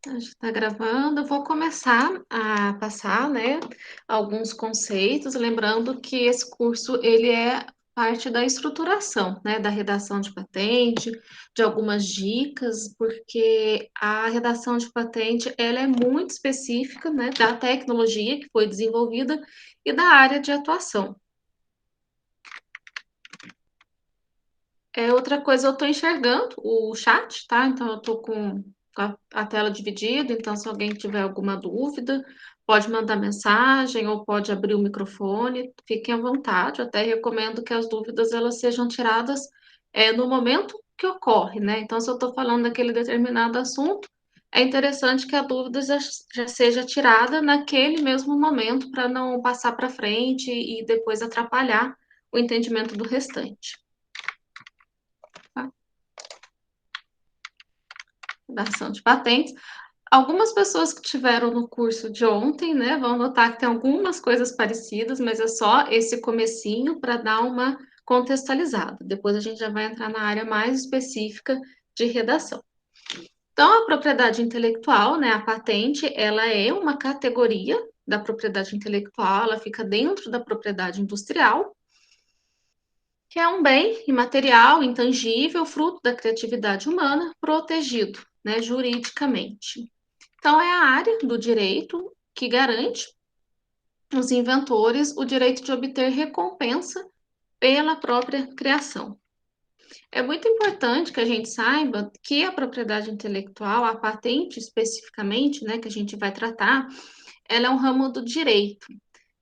A gente está gravando. Eu vou começar a passar, né, alguns conceitos, lembrando que esse curso ele é parte da estruturação, né, da redação de patente, de algumas dicas, porque a redação de patente ela é muito específica, né, da tecnologia que foi desenvolvida e da área de atuação. Outra coisa, eu estou enxergando o chat, tá? Então, eu estou com a tela dividida, então, se alguém tiver alguma dúvida, pode mandar mensagem ou pode abrir o microfone, fiquem à vontade. Eu até recomendo que as dúvidas elas sejam tiradas no momento que ocorre, né? Então, se eu estou falando daquele determinado assunto, é interessante que a dúvida já seja tirada naquele mesmo momento, para não passar para frente e depois atrapalhar o entendimento do restante. Tá? Da ação de patentes. Algumas pessoas que tiveram no curso de ontem, né, vão notar que tem algumas coisas parecidas, mas é só esse comecinho para dar uma contextualizada. Depois a gente já vai entrar na área mais específica de redação. Então, a propriedade intelectual, né, a patente, ela é uma categoria da propriedade intelectual, ela fica dentro da propriedade industrial, que é um bem imaterial, intangível, fruto da criatividade humana, protegido, né, juridicamente. Então, é a área do direito que garante aos inventores o direito de obter recompensa pela própria criação. É muito importante que a gente saiba que a propriedade intelectual, a patente especificamente, né, que a gente vai tratar, ela é um ramo do direito.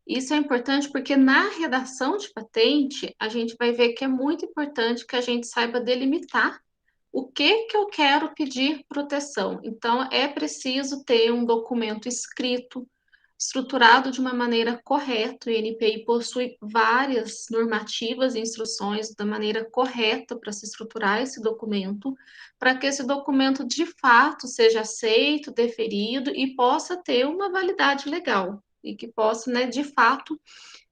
Isso é importante porque na redação de patente, a gente vai ver que é muito importante que a gente saiba delimitar o que que eu quero pedir proteção. Então, é preciso ter um documento escrito, estruturado de uma maneira correta. O INPI possui várias normativas e instruções da maneira correta para se estruturar esse documento, para que esse documento de fato seja aceito, deferido e possa ter uma validade legal e que possa, né, de fato,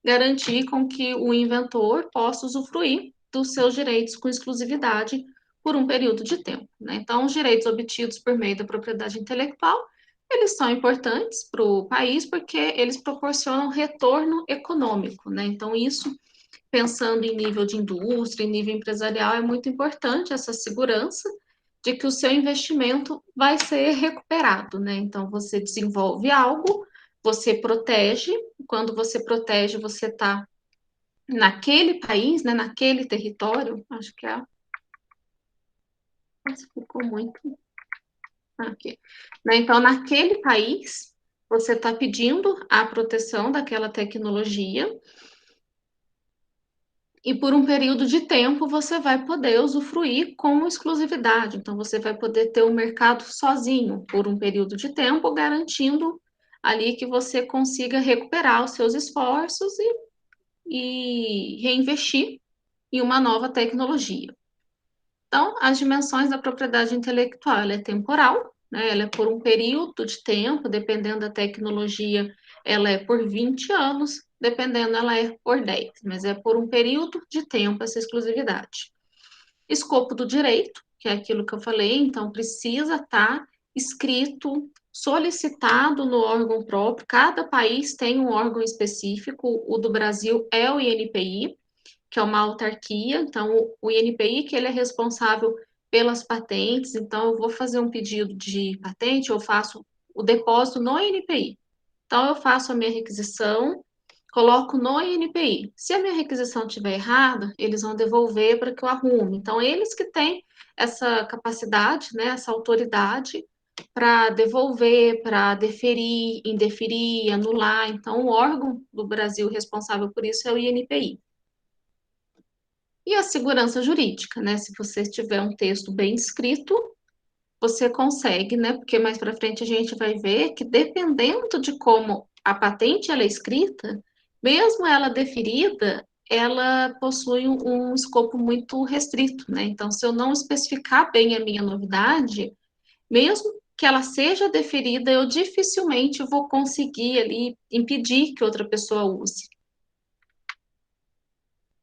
garantir com que o inventor possa usufruir dos seus direitos com exclusividade por um período de tempo, né? Então, os direitos obtidos por meio da propriedade intelectual, eles são importantes para o país porque eles proporcionam retorno econômico, né? Então, isso, pensando em nível de indústria, em nível empresarial, é muito importante essa segurança de que o seu investimento vai ser recuperado, né? Então, você desenvolve algo, você protege, quando você protege, você está naquele país, né, naquele território, acho que ficou muito aqui, né? Então, naquele país, você está pedindo a proteção daquela tecnologia e por um período de tempo você vai poder usufruir com exclusividade. Então, você vai poder ter o mercado sozinho por um período de tempo, garantindo ali que você consiga recuperar os seus esforços e reinvestir em uma nova tecnologia. Então, as dimensões da propriedade intelectual, ela é temporal, né? Ela é por um período de tempo, dependendo da tecnologia, ela é por 20 anos, dependendo, ela é por 10, mas é por um período de tempo essa exclusividade. Escopo do direito, que é aquilo que eu falei, então precisa estar escrito, solicitado no órgão próprio, cada país tem um órgão específico, o do Brasil é o INPI, que é uma autarquia, então o INPI que ele é responsável pelas patentes, então eu vou fazer um pedido de patente, eu faço o depósito no INPI. Então eu faço a minha requisição, coloco no INPI. Se a minha requisição estiver errada, eles vão devolver para que eu arrume. Então eles que têm essa capacidade, né, essa autoridade para devolver, para deferir, indeferir, anular. Então, o órgão do Brasil responsável por isso é o INPI. E a segurança jurídica, né? Se você tiver um texto bem escrito, você consegue, né? Porque mais para frente a gente vai ver que dependendo de como a patente ela é escrita, mesmo ela deferida, ela possui um escopo muito restrito, né? Então, se eu não especificar bem a minha novidade, mesmo que ela seja deferida, eu dificilmente vou conseguir ali impedir que outra pessoa use.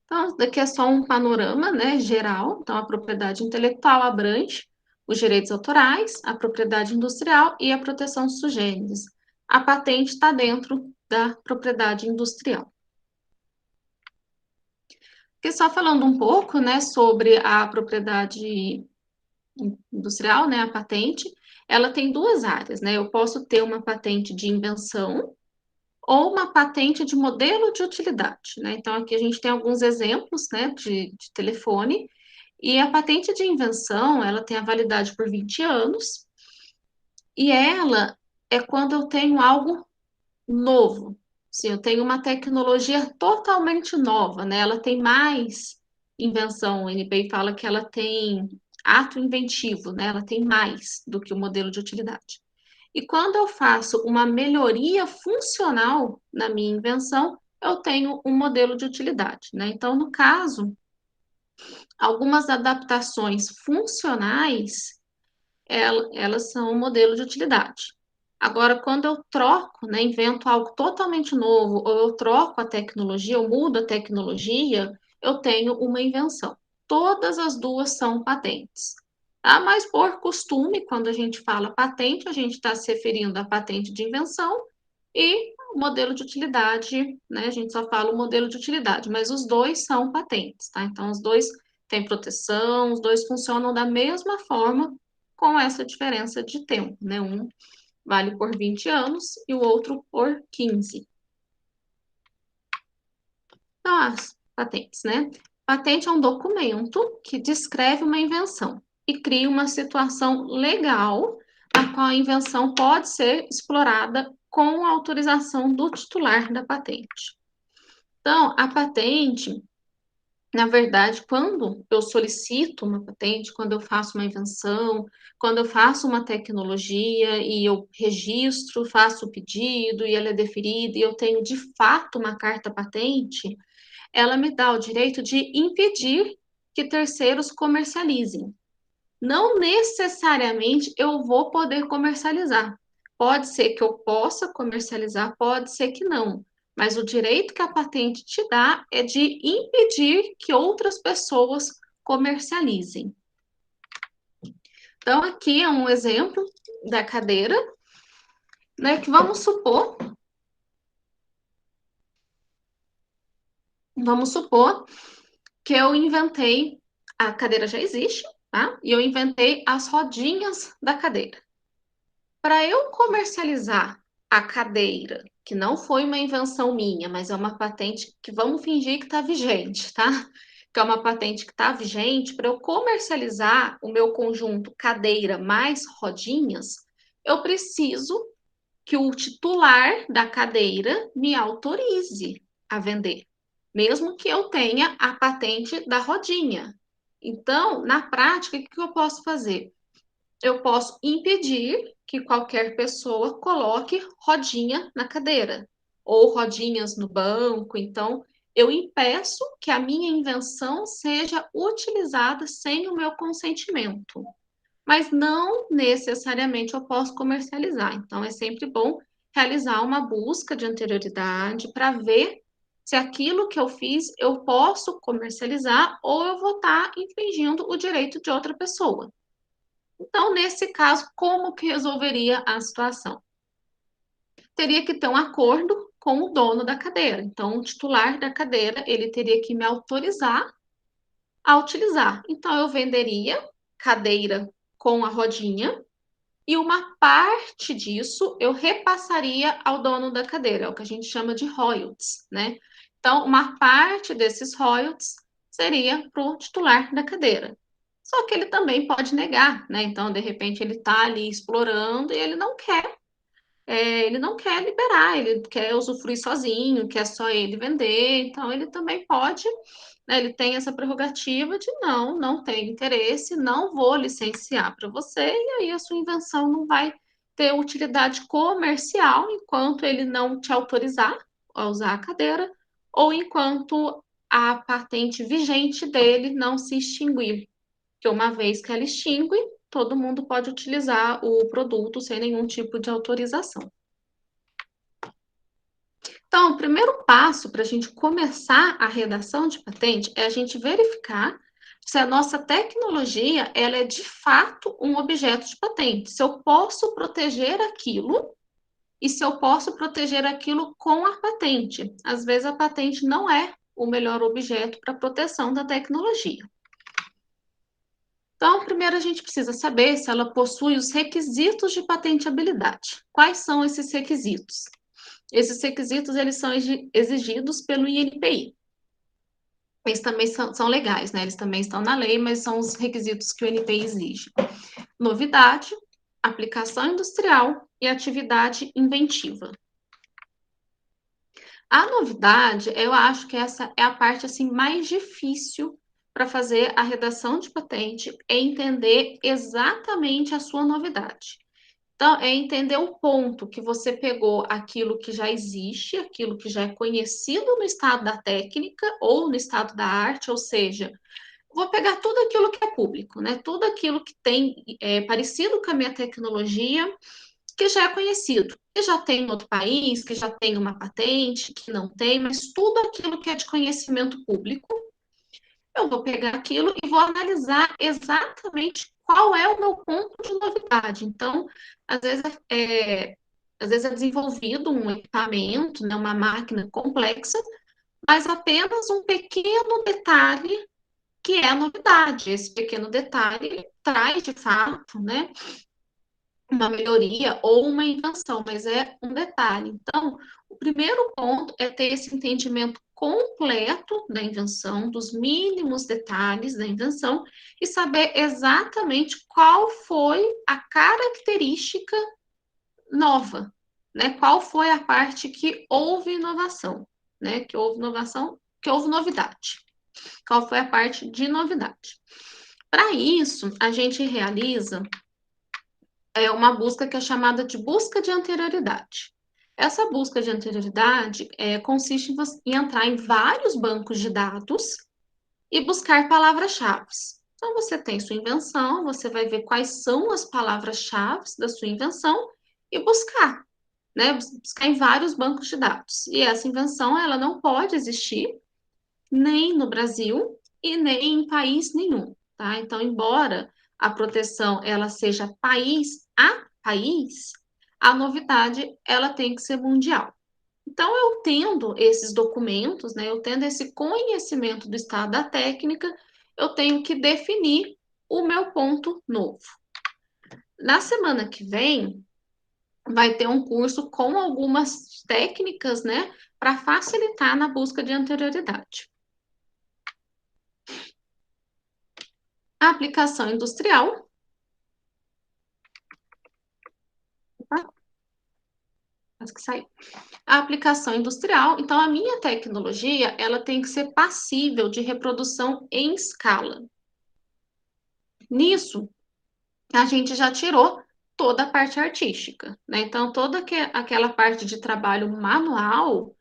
Então, daqui é só um panorama, né, geral. Então, a propriedade intelectual abrange os direitos autorais, a propriedade industrial e a proteção sui generis. A patente está dentro da propriedade industrial. Porque só falando um pouco, né, sobre a propriedade industrial, né, a patente, ela tem duas áreas, né? Eu posso ter uma patente de invenção ou uma patente de modelo de utilidade, né? Então, aqui a gente tem alguns exemplos, né, de telefone, e a patente de invenção, ela tem a validade por 20 anos, e ela é quando eu tenho algo novo. Sim, eu tenho uma tecnologia totalmente nova, né? Ela tem mais invenção. O NPI fala que ela tem ato inventivo, né? Ela tem mais do que o modelo de utilidade. E quando eu faço uma melhoria funcional na minha invenção, eu tenho um modelo de utilidade, né? Então, no caso, algumas adaptações funcionais elas são um modelo de utilidade. Agora, quando eu troco, né, invento algo totalmente novo, ou eu troco a tecnologia, eu mudo a tecnologia, eu tenho uma invenção. Todas as duas são patentes. Tá? Mas, por costume, quando a gente fala patente, a gente está se referindo à patente de invenção e o modelo de utilidade, né? A gente só fala o modelo de utilidade, mas os dois são patentes, tá? Então, os dois têm proteção, os dois funcionam da mesma forma com essa diferença de tempo, né? Um vale por 20 anos e o outro por 15. Então, as patentes, né? Patente é um documento que descreve uma invenção e cria uma situação legal a qual a invenção pode ser explorada com a autorização do titular da patente. Então, a patente, na verdade, quando eu solicito uma patente, quando eu faço uma invenção, quando eu faço uma tecnologia e eu registro, faço o pedido e ela é deferida e eu tenho de fato uma carta patente, ela me dá o direito de impedir que terceiros comercializem. Não necessariamente eu vou poder comercializar. Pode ser que eu possa comercializar, pode ser que não. Mas o direito que a patente te dá é de impedir que outras pessoas comercializem. Então, aqui é um exemplo da cadeira, né? Que vamos supor que eu inventei, a cadeira já existe, tá? E eu inventei as rodinhas da cadeira. Para eu comercializar a cadeira, que não foi uma invenção minha, mas é uma patente que vamos fingir que está vigente, tá? Que é uma patente que está vigente, para eu comercializar o meu conjunto cadeira mais rodinhas, eu preciso que o titular da cadeira me autorize a vender, mesmo que eu tenha a patente da rodinha. Então, na prática, o que eu posso fazer? Eu posso impedir que qualquer pessoa coloque rodinha na cadeira ou rodinhas no banco. Então, eu impeço que a minha invenção seja utilizada sem o meu consentimento. Mas não necessariamente eu posso comercializar. Então, é sempre bom realizar uma busca de anterioridade para ver se aquilo que eu fiz eu posso comercializar ou eu vou estar infringindo o direito de outra pessoa. Então, nesse caso, como que resolveria a situação? Teria que ter um acordo com o dono da cadeira. Então, o titular da cadeira, ele teria que me autorizar a utilizar. Então, eu venderia cadeira com a rodinha e uma parte disso eu repassaria ao dono da cadeira, é o que a gente chama de royalties, né? Então, uma parte desses royalties seria para o titular da cadeira. Só que ele também pode negar, né? Então, de repente, ele está ali explorando e ele não quer liberar, ele quer usufruir sozinho, quer só ele vender. Então, ele também pode, né? Ele tem essa prerrogativa de não tem interesse, não vou licenciar para você, e aí a sua invenção não vai ter utilidade comercial enquanto ele não te autorizar a usar a cadeira, ou enquanto a patente vigente dele não se extinguir. Que uma vez que ela extingue, todo mundo pode utilizar o produto sem nenhum tipo de autorização. Então, o primeiro passo para a gente começar a redação de patente é a gente verificar Se a nossa tecnologia, ela é de fato um objeto de patente. Se eu posso proteger aquilo e se eu posso proteger aquilo com a patente. Às vezes a patente não é o melhor objeto para proteção da tecnologia. Então, primeiro a gente precisa saber se ela possui os requisitos de patenteabilidade. Quais são esses requisitos? Esses requisitos eles são exigidos pelo INPI. Eles também são legais, né? Eles também estão na lei, mas são os requisitos que o INPI exige. Novidade, aplicação industrial e atividade inventiva. A novidade, eu acho que essa é a parte assim mais difícil para fazer a redação de patente, é entender exatamente a sua novidade. Então, é entender o ponto que você pegou aquilo que já existe, aquilo que já é conhecido no estado da técnica ou no estado da arte, ou seja, vou pegar tudo aquilo que é público, né? Tudo aquilo que tem parecido com a minha tecnologia, que já é conhecido, que já tem em outro país, que já tem uma patente, que não tem, mas tudo aquilo que é de conhecimento público, eu vou pegar aquilo e vou analisar exatamente qual é o meu ponto de novidade. Então, às vezes às vezes é desenvolvido um equipamento, né, uma máquina complexa, mas apenas um pequeno detalhe que é a novidade. Esse pequeno detalhe traz, de fato, né, uma melhoria ou uma invenção, mas é um detalhe. Então, o primeiro ponto é ter esse entendimento completo da invenção, dos mínimos detalhes da invenção e saber exatamente qual foi a característica nova, né? Qual foi a parte que houve inovação, né? Que houve inovação, que houve novidade. Qual foi a parte de novidade? Para isso, a gente realiza uma busca que é chamada de busca de anterioridade. Essa busca de anterioridade consiste em entrar em vários bancos de dados e buscar palavras-chave. Então, você tem sua invenção, você vai ver quais são as palavras-chave da sua invenção e buscar, né? Buscar em vários bancos de dados. E essa invenção, ela não pode existir nem no Brasil e nem em país nenhum, tá? Então, embora a proteção ela seja país a país, a novidade ela tem que ser mundial. Então, eu tendo esses documentos, né, eu tendo esse conhecimento do estado da técnica, eu tenho que definir o meu ponto novo. Na semana que vem, vai ter um curso com algumas técnicas, né, para facilitar na busca de anterioridade. A aplicação industrial. Opa, acho que saiu. A aplicação industrial, então a minha tecnologia, ela tem que ser passível de reprodução em escala. Nisso, a gente já tirou toda a parte artística, né? Então, toda aquela parte de trabalho manual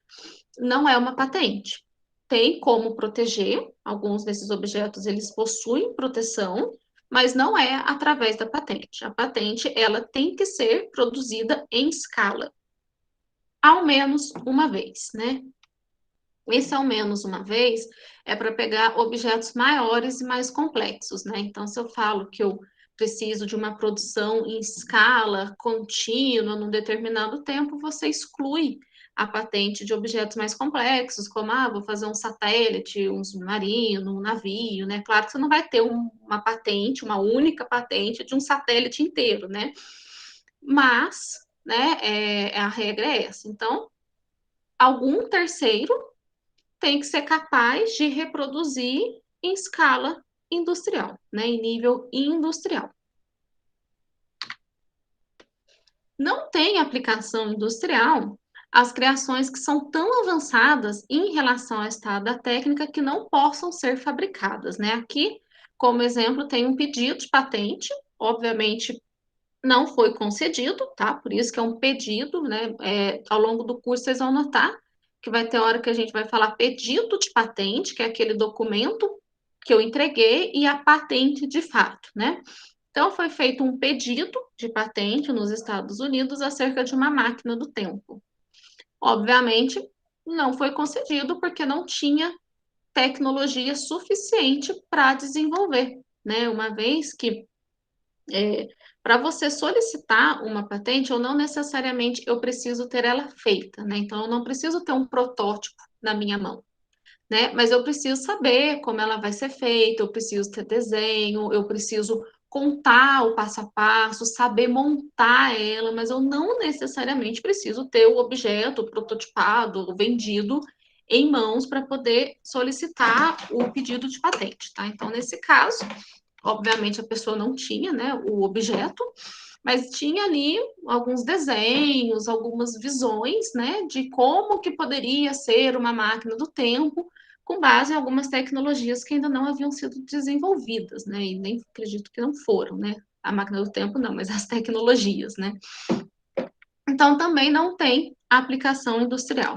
não é uma patente. Tem como proteger, alguns desses objetos, eles possuem proteção, mas não é através da patente. A patente, ela tem que ser produzida em escala, ao menos uma vez, né? Esse ao menos uma vez é para pegar objetos maiores e mais complexos, né? Então, se eu falo que eu preciso de uma produção em escala contínua num determinado tempo, você exclui a patente de objetos mais complexos, como, vou fazer um satélite, um submarino, um navio, né? Claro que você não vai ter uma patente, uma única patente de um satélite inteiro, né? Mas, né, a regra é essa. Então, algum terceiro tem que ser capaz de reproduzir em escala industrial, né, em nível industrial. Não tem aplicação industrial as criações que são tão avançadas em relação ao estado da técnica que não possam ser fabricadas, né? Aqui, como exemplo, tem um pedido de patente, obviamente não foi concedido, tá? Por isso que é um pedido, né? Ao longo do curso vocês vão notar que vai ter hora que a gente vai falar pedido de patente, que é aquele documento que eu entreguei, e a patente de fato, né? Então, foi feito um pedido de patente nos Estados Unidos acerca de uma máquina do tempo. Obviamente, não foi concedido porque não tinha tecnologia suficiente para desenvolver, né? Uma vez que para você solicitar uma patente, ou não necessariamente eu preciso ter ela feita, né? Então, eu não preciso ter um protótipo na minha mão, né? Mas eu preciso saber como ela vai ser feita, eu preciso ter desenho, eu preciso contar o passo a passo, saber montar ela, mas eu não necessariamente preciso ter o objeto prototipado, vendido em mãos para poder solicitar o pedido de patente, tá? Então, nesse caso, obviamente a pessoa não tinha, né, o objeto, mas tinha ali alguns desenhos, algumas visões, né, de como que poderia ser uma máquina do tempo, com base em algumas tecnologias que ainda não haviam sido desenvolvidas, né, e nem acredito que não foram, né, a máquina do tempo não, mas as tecnologias, né. Então, também não tem aplicação industrial.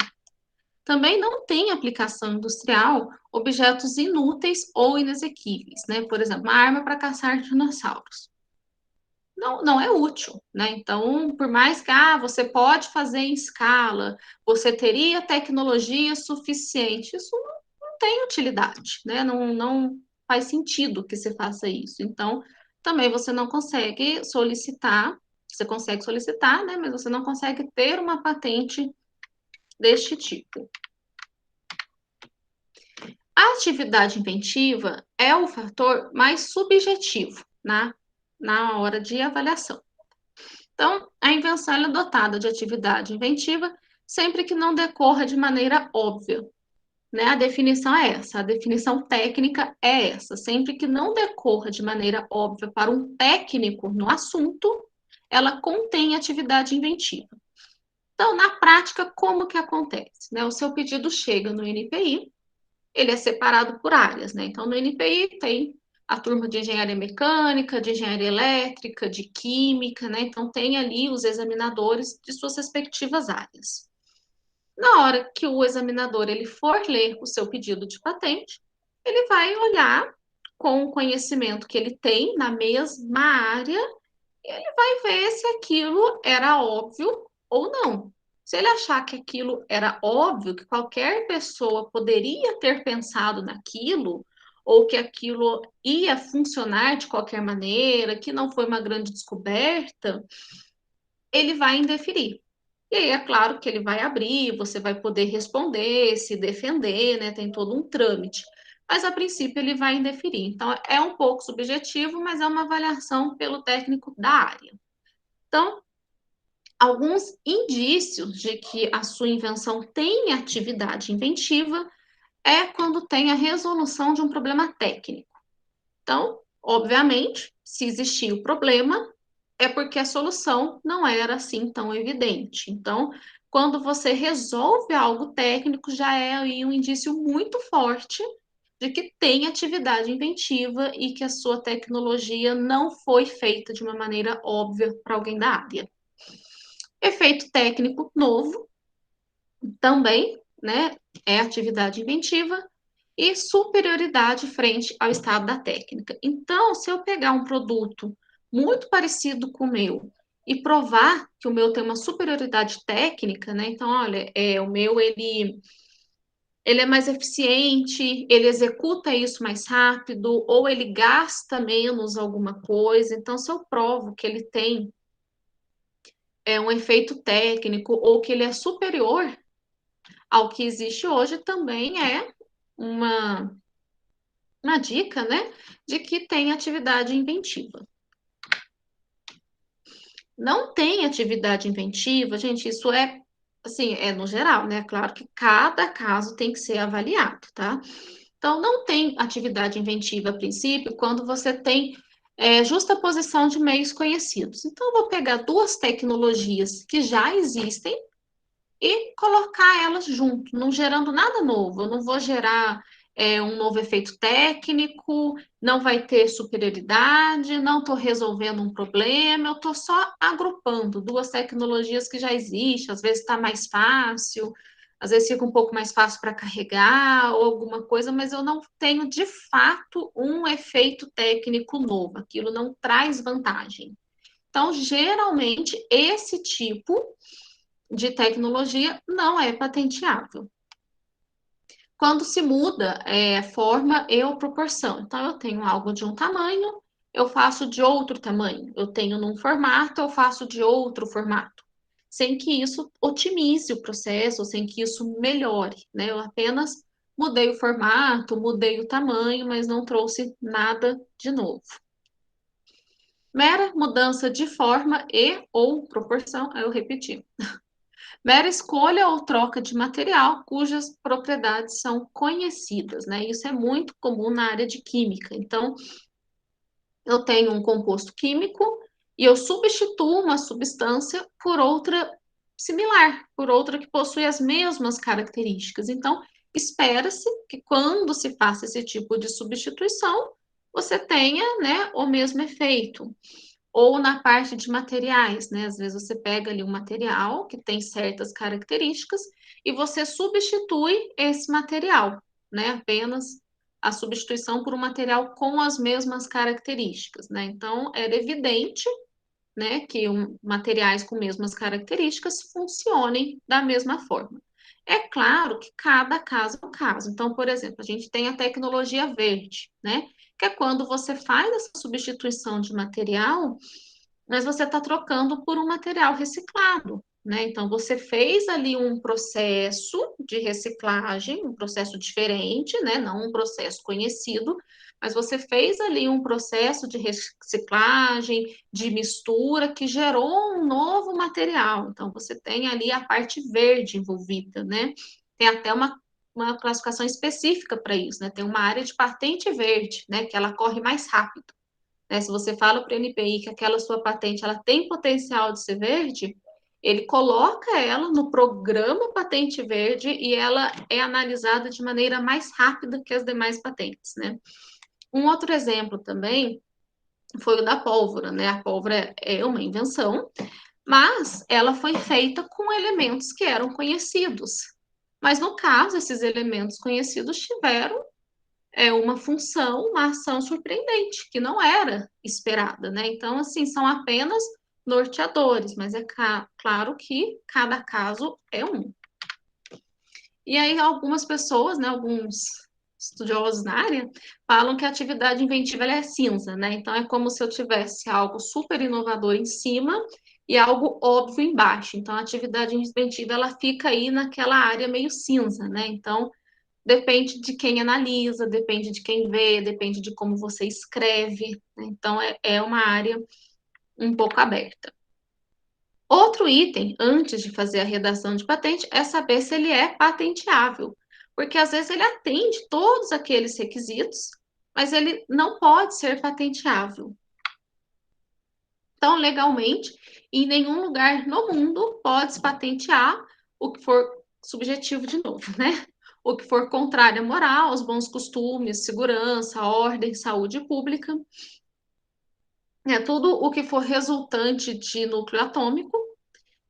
Também não tem aplicação industrial objetos inúteis ou inexequíveis, né? Por exemplo, uma arma para caçar dinossauros. Não é útil, né? Então, por mais que você pode fazer em escala, você teria tecnologia suficiente, isso não tem utilidade, né? Não faz sentido que você faça isso. Então, também você não consegue solicitar, você consegue solicitar, né? Mas você não consegue ter uma patente deste tipo. A atividade inventiva é o fator mais subjetivo na hora de avaliação. Então, a invenção é dotada de atividade inventiva sempre que não decorra de maneira óbvia. Né? A definição é essa, a definição técnica é essa. Sempre que não decorra de maneira óbvia para um técnico no assunto, ela contém atividade inventiva. Então, na prática, como que acontece? Né? O seu pedido chega no NPI, ele é separado por áreas, né? Então, no NPI tem a turma de engenharia mecânica, de engenharia elétrica, de química, né? Então, tem ali os examinadores de suas respectivas áreas. Na hora que o examinador ele for ler o seu pedido de patente, ele vai olhar com o conhecimento que ele tem na mesma área, ele vai ver se aquilo era óbvio ou não. Se ele achar que aquilo era óbvio, que qualquer pessoa poderia ter pensado naquilo, ou que aquilo ia funcionar de qualquer maneira, que não foi uma grande descoberta, ele vai indeferir. E aí é claro que ele vai abrir, você vai poder responder, se defender, né? Tem todo um trâmite. Mas a princípio ele vai indeferir. Então é um pouco subjetivo, mas é uma avaliação pelo técnico da área. Então, alguns indícios de que a sua invenção tem atividade inventiva é quando tem a resolução de um problema técnico. Então, obviamente, se existia o problema, é porque a solução não era assim tão evidente. Então, quando você resolve algo técnico, já é aí um indício muito forte de que tem atividade inventiva e que a sua tecnologia não foi feita de uma maneira óbvia para alguém da área. Efeito técnico novo, também, né, é atividade inventiva e superioridade frente ao estado da técnica. Então, se eu pegar um produto muito parecido com o meu e provar que o meu tem uma superioridade técnica, né? Então, olha, o meu ele é mais eficiente, ele executa isso mais rápido, ou ele gasta menos alguma coisa. Então, se eu provo que ele tem um efeito técnico ou que ele é superior ao que existe hoje, também é uma dica, né, de que tem atividade inventiva. Não tem atividade inventiva, gente, isso é, assim, no geral, né, claro que cada caso tem que ser avaliado, tá? Então, não tem atividade inventiva a princípio quando você tem justaposição de meios conhecidos. Então, eu vou pegar duas tecnologias que já existem e colocar elas junto, não gerando nada novo. Eu não vou gerar um novo efeito técnico, não vai ter superioridade, não estou resolvendo um problema, eu estou só agrupando duas tecnologias que já existem, às vezes está mais fácil, às vezes fica um pouco mais fácil para carregar ou alguma coisa, mas eu não tenho de fato um efeito técnico novo, aquilo não traz vantagem. Então, geralmente, esse tipo de tecnologia não é patenteável. Quando se muda forma e ou proporção. Então, eu tenho algo de um tamanho, eu faço de outro tamanho. Eu tenho num formato, eu faço de outro formato. Sem que isso otimize o processo, sem que isso melhore, né? Eu apenas mudei o formato, mudei o tamanho, mas não trouxe nada de novo. Mera mudança de forma e ou proporção, eu repeti. Mera escolha ou troca de material cujas propriedades são conhecidas, né? Isso é muito comum na área de química. Então, eu tenho um composto químico e eu substituo uma substância por outra similar, por outra que possui as mesmas características. Então, espera-se que quando se faça esse tipo de substituição, você tenha, né, o mesmo efeito. Ou na parte de materiais, né? Às vezes você pega ali um material que tem certas características e você substitui esse material, né? Apenas a substituição por um material com as mesmas características, né? Então, era evidente, né, que materiais com mesmas características funcionem da mesma forma. É claro que cada caso é um caso. Então, por exemplo, a gente tem a tecnologia verde, né? Que é quando você faz essa substituição de material, mas você está trocando por um material reciclado, né? Então, você fez ali um processo de reciclagem, um processo diferente, né? Não um processo conhecido, mas você fez ali um processo de reciclagem, de mistura, que gerou um novo material. Então, você tem ali a parte verde envolvida, né? Tem até uma classificação específica para isso, né? Tem uma área de patente verde, né? Que ela corre mais rápido. Né? Se você fala para o NPI que aquela sua patente ela tem potencial de ser verde, ele coloca ela no programa Patente Verde e ela é analisada de maneira mais rápida que as demais patentes, né? Um outro exemplo também foi o da pólvora, né? A pólvora é uma invenção, mas ela foi feita com elementos que eram conhecidos. Mas no caso, esses elementos conhecidos tiveram uma função, uma ação surpreendente, que não era esperada, né? Então, assim, são apenas norteadores, mas é claro que cada caso é um. E aí, algumas pessoas, né, alguns estudiosos na área, falam que a atividade inventiva ela é cinza, né? Então, é como se eu tivesse algo super inovador em cima e algo óbvio embaixo. Então, a atividade inventiva ela fica aí naquela área meio cinza, né? Então, depende de quem analisa, depende de quem vê, depende de como você escreve. Né? Então, é uma área um pouco aberta. Outro item, antes de fazer a redação de patente, é saber se ele é patenteável, porque às vezes ele atende todos aqueles requisitos, mas ele não pode ser patenteável. Então, legalmente, em nenhum lugar no mundo pode-se patentear o que for subjetivo de novo, né? O que for contrário à moral, aos bons costumes, segurança, ordem, saúde pública, tudo o que for resultante de núcleo atômico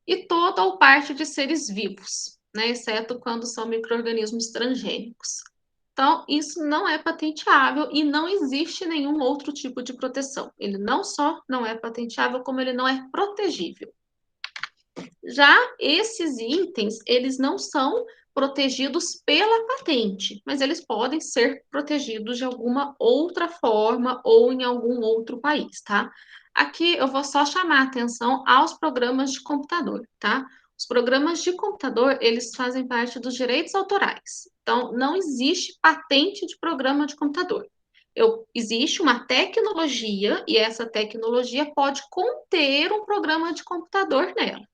e toda ou parte de seres vivos, né? Exceto quando são micro-organismos transgênicos. Então, isso não é patenteável e não existe nenhum outro tipo de proteção. Ele não só não é patenteável, como ele não é protegível. Já esses itens, eles não são protegidos pela patente, mas eles podem ser protegidos de alguma outra forma ou em algum outro país, tá? Aqui eu vou só chamar a atenção aos programas de computador, tá? Os programas de computador, eles fazem parte dos direitos autorais. Então, não existe patente de programa de computador. Existe uma tecnologia e essa tecnologia pode conter um programa de computador nela.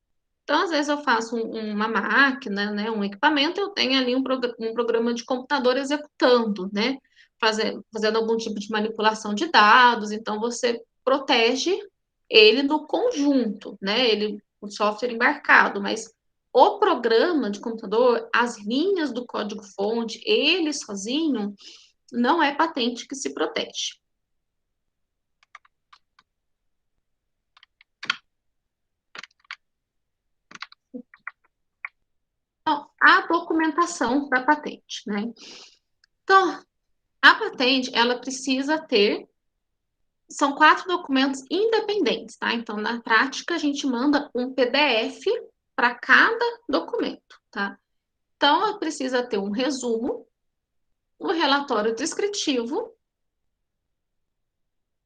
Então, às vezes eu faço uma máquina, né, um equipamento, eu tenho ali um programa de computador executando, né, fazendo algum tipo de manipulação de dados, então você protege ele no conjunto, né, o software embarcado, mas o programa de computador, as linhas do código-fonte, ele sozinho, não é patente que se protege. Então, a documentação da patente, né? Então, a patente, ela precisa ter, são 4 documentos independentes, tá? Então, na prática, a gente manda um PDF para cada documento, tá? Então, ela precisa ter um resumo, o relatório descritivo,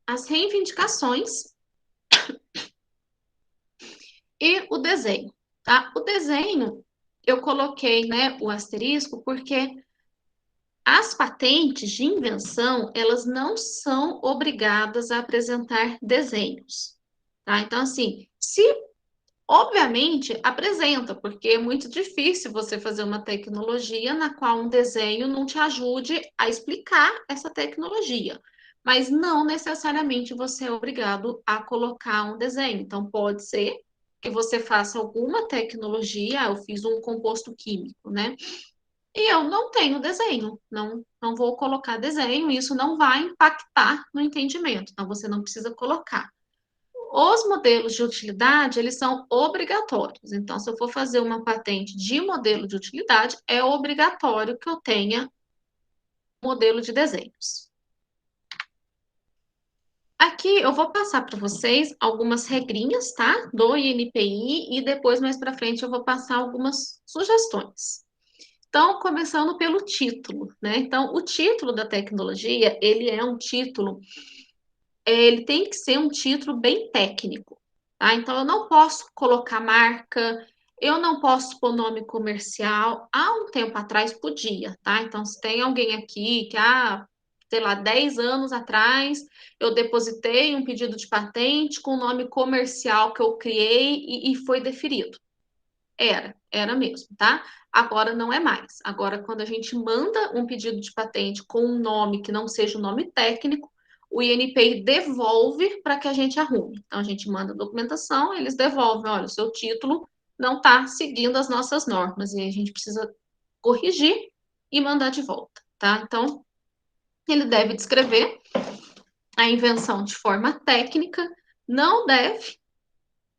as reivindicações e o desenho, tá? O desenho, eu coloquei, né, o asterisco, porque as patentes de invenção, elas não são obrigadas a apresentar desenhos, tá? Então, assim, se obviamente apresenta, porque é muito difícil você fazer uma tecnologia na qual um desenho não te ajude a explicar essa tecnologia. Mas não necessariamente você é obrigado a colocar um desenho. Então, pode ser que você faça alguma tecnologia, eu fiz um composto químico, né? E eu não tenho desenho, não vou colocar desenho, isso não vai impactar no entendimento, então você não precisa colocar. Os modelos de utilidade, eles são obrigatórios. Então, se eu for fazer uma patente de modelo de utilidade, é obrigatório que eu tenha modelo de desenhos. Aqui eu vou passar para vocês algumas regrinhas, tá? Do INPI e depois, mais para frente, eu vou passar algumas sugestões. Então, começando pelo título, né? Então, o título da tecnologia, ele é um título, ele tem que ser um título bem técnico, tá? Então, eu não posso colocar marca, eu não posso pôr nome comercial. Há um tempo atrás podia, tá? Então, se tem alguém aqui que, sei lá, 10 anos atrás, eu depositei um pedido de patente com o nome comercial que eu criei e foi deferido. Era mesmo, tá? Agora não é mais. Agora, quando a gente manda um pedido de patente com um nome que não seja o nome técnico, o INPI devolve para que a gente arrume. Então, a gente manda a documentação, eles devolvem, olha, o seu título não está seguindo as nossas normas, e a gente precisa corrigir e mandar de volta, tá? Então, ele deve descrever a invenção de forma técnica, não deve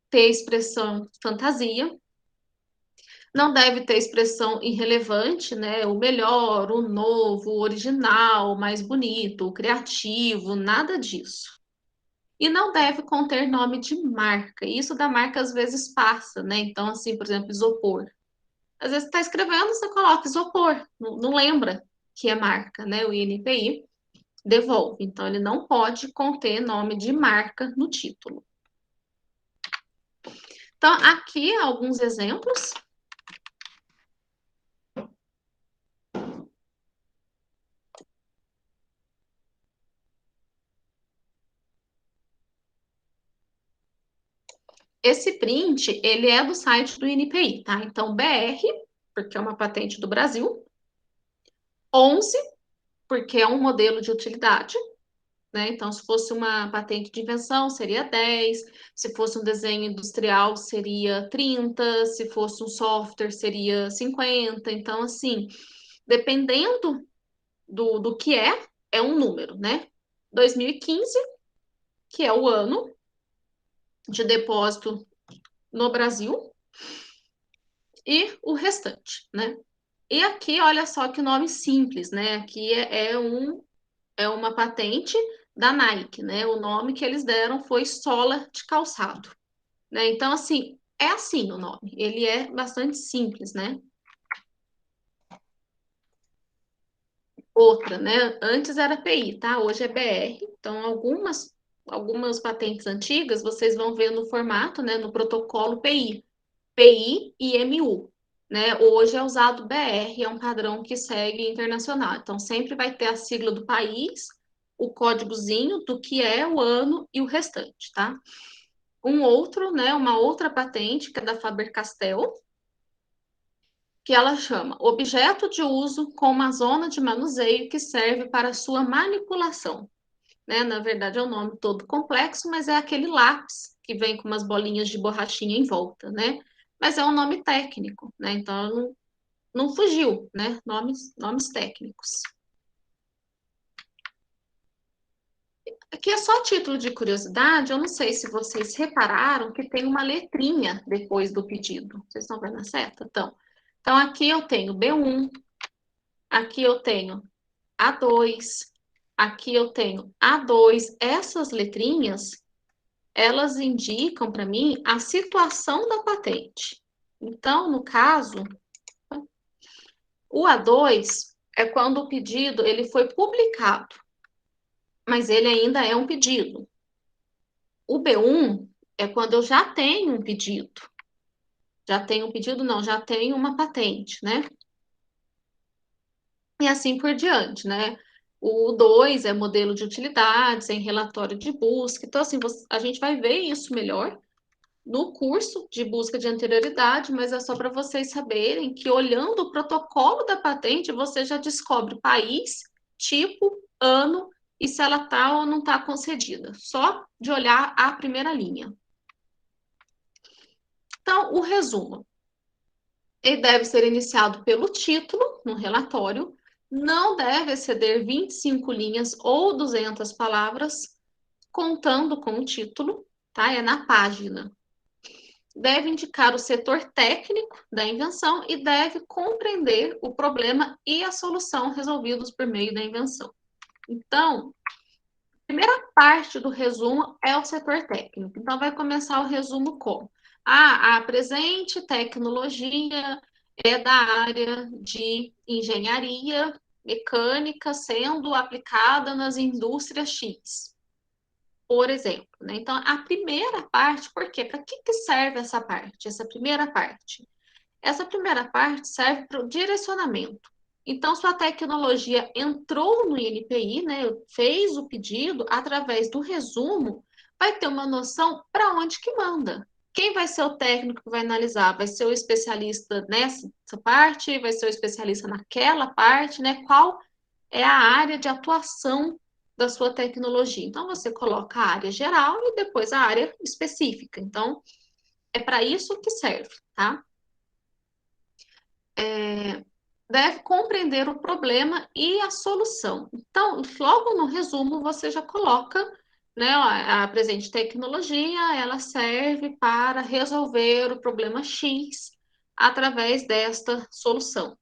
ter expressão fantasia, não deve ter expressão irrelevante, né? O melhor, o novo, o original, o mais bonito, o criativo, nada disso. E não deve conter nome de marca. Isso da marca às vezes passa, né? Então, assim, por exemplo, isopor. Às vezes está escrevendo, você coloca isopor, não lembra que é marca, né? O INPI devolve. Então, ele não pode conter nome de marca no título. Então, aqui alguns exemplos. Esse print, ele é do site do INPI, tá? Então, BR, porque é uma patente do Brasil, 11, porque é um modelo de utilidade, né? Então, se fosse uma patente de invenção, seria 10, se fosse um desenho industrial, seria 30, se fosse um software, seria 50. Então, assim, dependendo do que é um número, né? 2015, que é o ano de depósito no Brasil, e o restante, né? E aqui, olha só que nome simples, né? Aqui é uma patente da Nike, né? O nome que eles deram foi sola de calçado, né? Então, assim, é assim o nome. Ele é bastante simples, né? Outra, né? Antes era PI, tá? Hoje é BR. Então, algumas patentes antigas, vocês vão ver no formato, né? No protocolo PI. PI e MU, né? Hoje é usado BR, é um padrão que segue internacional. Então, sempre vai ter a sigla do país, o códigozinho do que é o ano e o restante, tá? Um outro, né? Uma outra patente, que é da Faber-Castell, que ela chama objeto de uso com uma zona de manuseio que serve para sua manipulação, né? Na verdade, é um nome todo complexo, mas é aquele lápis que vem com umas bolinhas de borrachinha em volta, né? Mas é um nome técnico, né? Então, não fugiu, né? Nomes técnicos. Aqui é só título de curiosidade, eu não sei se vocês repararam que tem uma letrinha depois do pedido. Vocês estão vendo a seta? Então aqui eu tenho B1, aqui eu tenho A2, aqui eu tenho A2. Essas letrinhas, elas indicam para mim a situação da patente. Então, no caso, o A2 é quando o pedido ele foi publicado, mas ele ainda é um pedido. O B1 é quando eu já tenho um pedido. Já tenho um pedido, não, já tenho uma patente, né? E assim por diante, né? O 2 é modelo de utilidades, em relatório de busca. Então, assim, a gente vai ver isso melhor no curso de busca de anterioridade, mas é só para vocês saberem que olhando o protocolo da patente, você já descobre país, tipo, ano e se ela está ou não está concedida, só de olhar a primeira linha. Então, o resumo. Ele deve ser iniciado pelo título, no relatório, não deve exceder 25 linhas ou 200 palavras, contando com o título, tá? É na página. Deve indicar o setor técnico da invenção e deve compreender o problema e a solução resolvidos por meio da invenção. Então, a primeira parte do resumo é o setor técnico. Então, vai começar o resumo com a presente tecnologia é da área de engenharia mecânica sendo aplicada nas indústrias X, por exemplo, né? Então, a primeira parte, por quê? Para que serve essa parte? Essa primeira parte? Essa primeira parte serve para o direcionamento. Então, sua tecnologia entrou no INPI, né, fez o pedido, através do resumo, vai ter uma noção para onde que manda. Quem vai ser o técnico que vai analisar? Vai ser o especialista nessa parte? Vai ser o especialista naquela parte, né? Qual é a área de atuação da sua tecnologia? Então, você coloca a área geral e depois a área específica. Então, é para isso que serve, tá? Deve compreender o problema e a solução. Então, logo no resumo, você já coloca, né, a presente tecnologia, ela serve para resolver o problema X através desta solução.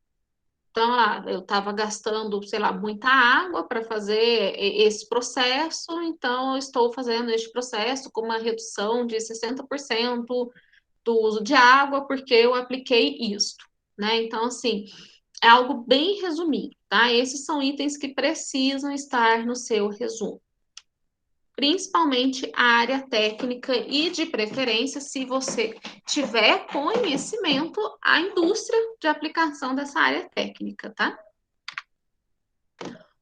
Então, eu estava gastando, sei lá, muita água para fazer esse processo, então eu estou fazendo este processo com uma redução de 60% do uso de água, porque eu apliquei isto, né? Então, assim, é algo bem resumido, tá? Esses são itens que precisam estar no seu resumo. Principalmente a área técnica e, de preferência, se você tiver conhecimento, a indústria de aplicação dessa área técnica, tá?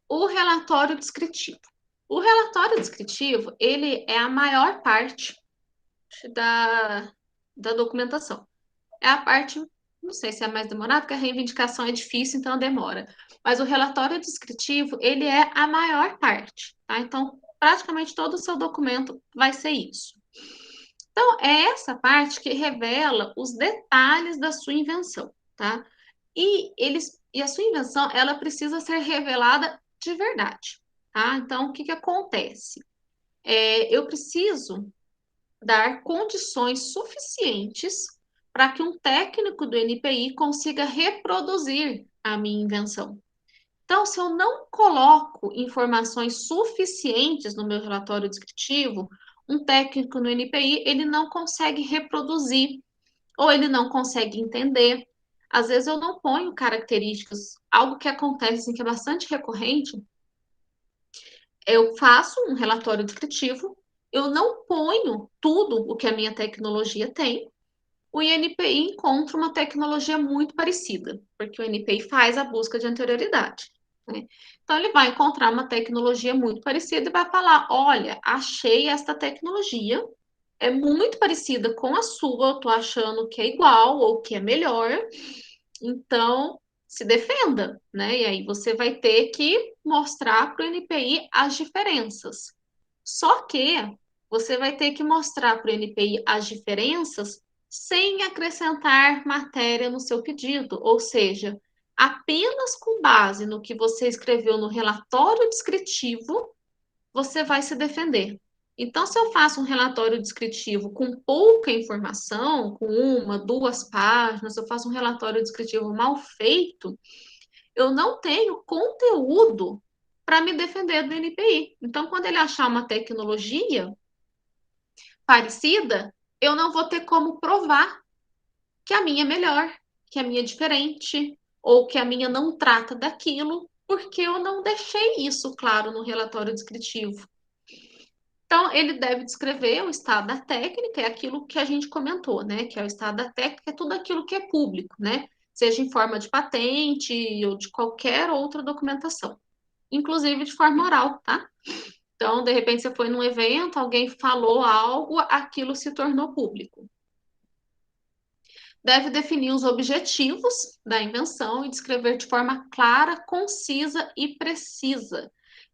O relatório descritivo. O relatório descritivo, ele é a maior parte da documentação. É a parte, não sei se é mais demorada, porque a reivindicação é difícil, então demora. Mas o relatório descritivo, ele é a maior parte, tá? Então, praticamente todo o seu documento vai ser isso. Então, é essa parte que revela os detalhes da sua invenção, tá? E a sua invenção, ela precisa ser revelada de verdade, tá? Então, o que que acontece? Eu preciso dar condições suficientes para que um técnico do NPI consiga reproduzir a minha invenção. Então, se eu não coloco informações suficientes no meu relatório descritivo, um técnico no NPI, ele não consegue reproduzir ou ele não consegue entender. Às vezes eu não ponho características, algo que acontece assim, que é bastante recorrente, eu faço um relatório descritivo, eu não ponho tudo o que a minha tecnologia tem, o INPI encontra uma tecnologia muito parecida, porque o INPI faz a busca de anterioridade, né? Então, ele vai encontrar uma tecnologia muito parecida e vai falar: olha, achei esta tecnologia, é muito parecida com a sua, eu tô achando que é igual ou que é melhor, então se defenda, né? E aí você vai ter que mostrar para o NPI as diferenças. Só que você vai ter que mostrar para o NPI as diferenças sem acrescentar matéria no seu pedido, ou seja, apenas com base no que você escreveu no relatório descritivo, você vai se defender. Então, se eu faço um relatório descritivo com pouca informação, com uma, duas páginas, se eu faço um relatório descritivo mal feito, eu não tenho conteúdo para me defender do NPI. Então, quando ele achar uma tecnologia parecida, eu não vou ter como provar que a minha é melhor, que a minha é diferente, ou que a minha não trata daquilo, porque eu não deixei isso claro no relatório descritivo. Então, ele deve descrever o estado da técnica, é aquilo que a gente comentou, né? Que é o estado da técnica, é tudo aquilo que é público, né? Seja em forma de patente ou de qualquer outra documentação, inclusive de forma oral, tá? Então, de repente, você foi num evento, alguém falou algo, aquilo se tornou público. Deve definir os objetivos da invenção e descrever de forma clara, concisa e precisa.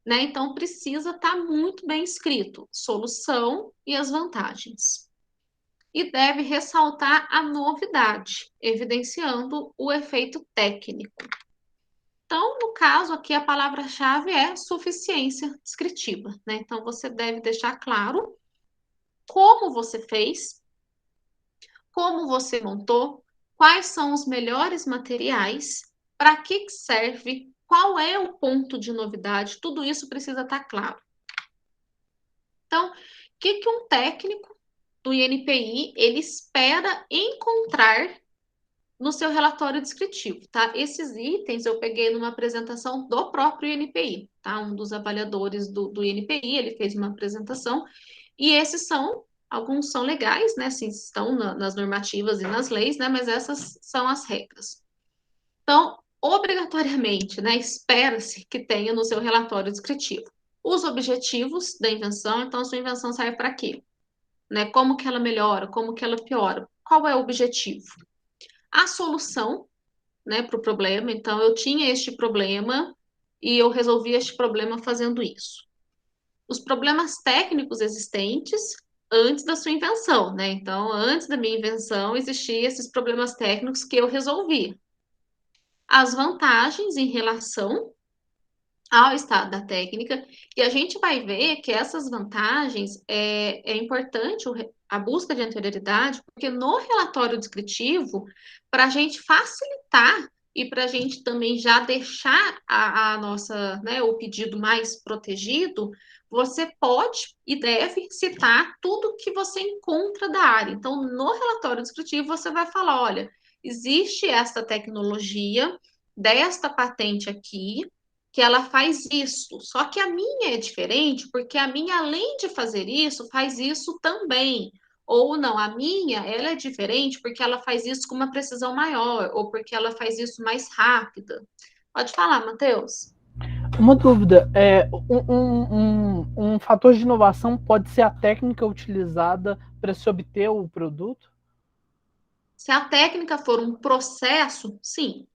Né? Então, precisa estar muito bem escrito, solução e as vantagens. E deve ressaltar a novidade, evidenciando o efeito técnico. Então, no caso aqui, a palavra-chave é suficiência descritiva. Né? Então, você deve deixar claro como você fez, como você montou, quais são os melhores materiais, para que serve, qual é o ponto de novidade, tudo isso precisa estar claro. Então, o que um técnico do INPI ele espera encontrar no seu relatório descritivo, tá? Esses itens eu peguei numa apresentação do próprio INPI, tá? Um dos avaliadores do INPI, ele fez uma apresentação, e esses são, alguns são legais, né? Assim, estão nas normativas e nas leis, né? Mas essas são as regras. Então, obrigatoriamente, né? Espera-se que tenha no seu relatório descritivo os objetivos da invenção. Então, a sua invenção serve para quê? Né? Como que ela melhora? Como que ela piora? Qual é o objetivo? A solução, né, para o problema. Então, eu tinha este problema e eu resolvi este problema fazendo isso. Os problemas técnicos existentes antes da sua invenção, né? Então, antes da minha invenção, existiam esses problemas técnicos que eu resolvi. As vantagens em relação ao estado da técnica, e a gente vai ver que essas vantagens é importante a busca de anterioridade, porque no relatório descritivo, para a gente facilitar e para a gente também já deixar a nossa, né, o pedido mais protegido, você pode e deve citar tudo que você encontra da área. Então, no relatório descritivo, você vai falar: olha, existe esta tecnologia desta patente aqui, que ela faz isso. Só que a minha é diferente, porque a minha, além de fazer isso, faz isso também. Ou não, a minha, ela é diferente porque ela faz isso com uma precisão maior, ou porque ela faz isso mais rápida. Pode falar, Matheus. Uma dúvida, um fator de inovação pode ser a técnica utilizada para se obter o produto? Se a técnica for um processo, sim.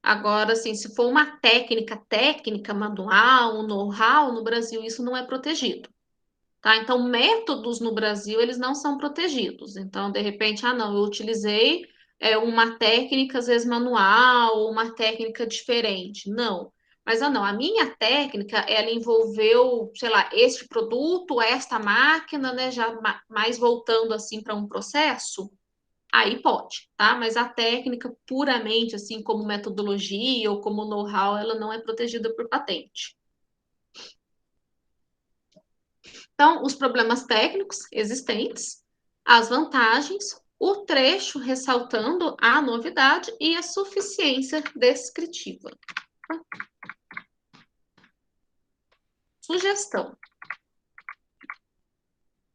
Agora, assim, se for uma técnica manual, um know-how, no Brasil isso não é protegido. Tá? Então, métodos no Brasil, eles não são protegidos. Então, de repente, não, eu utilizei uma técnica, às vezes, manual, uma técnica diferente. Não. Mas, não, a minha técnica, ela envolveu, sei lá, este produto, esta máquina, né, já mais voltando, assim, para um processo, aí pode, tá? Mas a técnica, puramente, assim, como metodologia ou como know-how, ela não é protegida por patente. Então, os problemas técnicos existentes, as vantagens, o trecho ressaltando a novidade e a suficiência descritiva. Sugestão.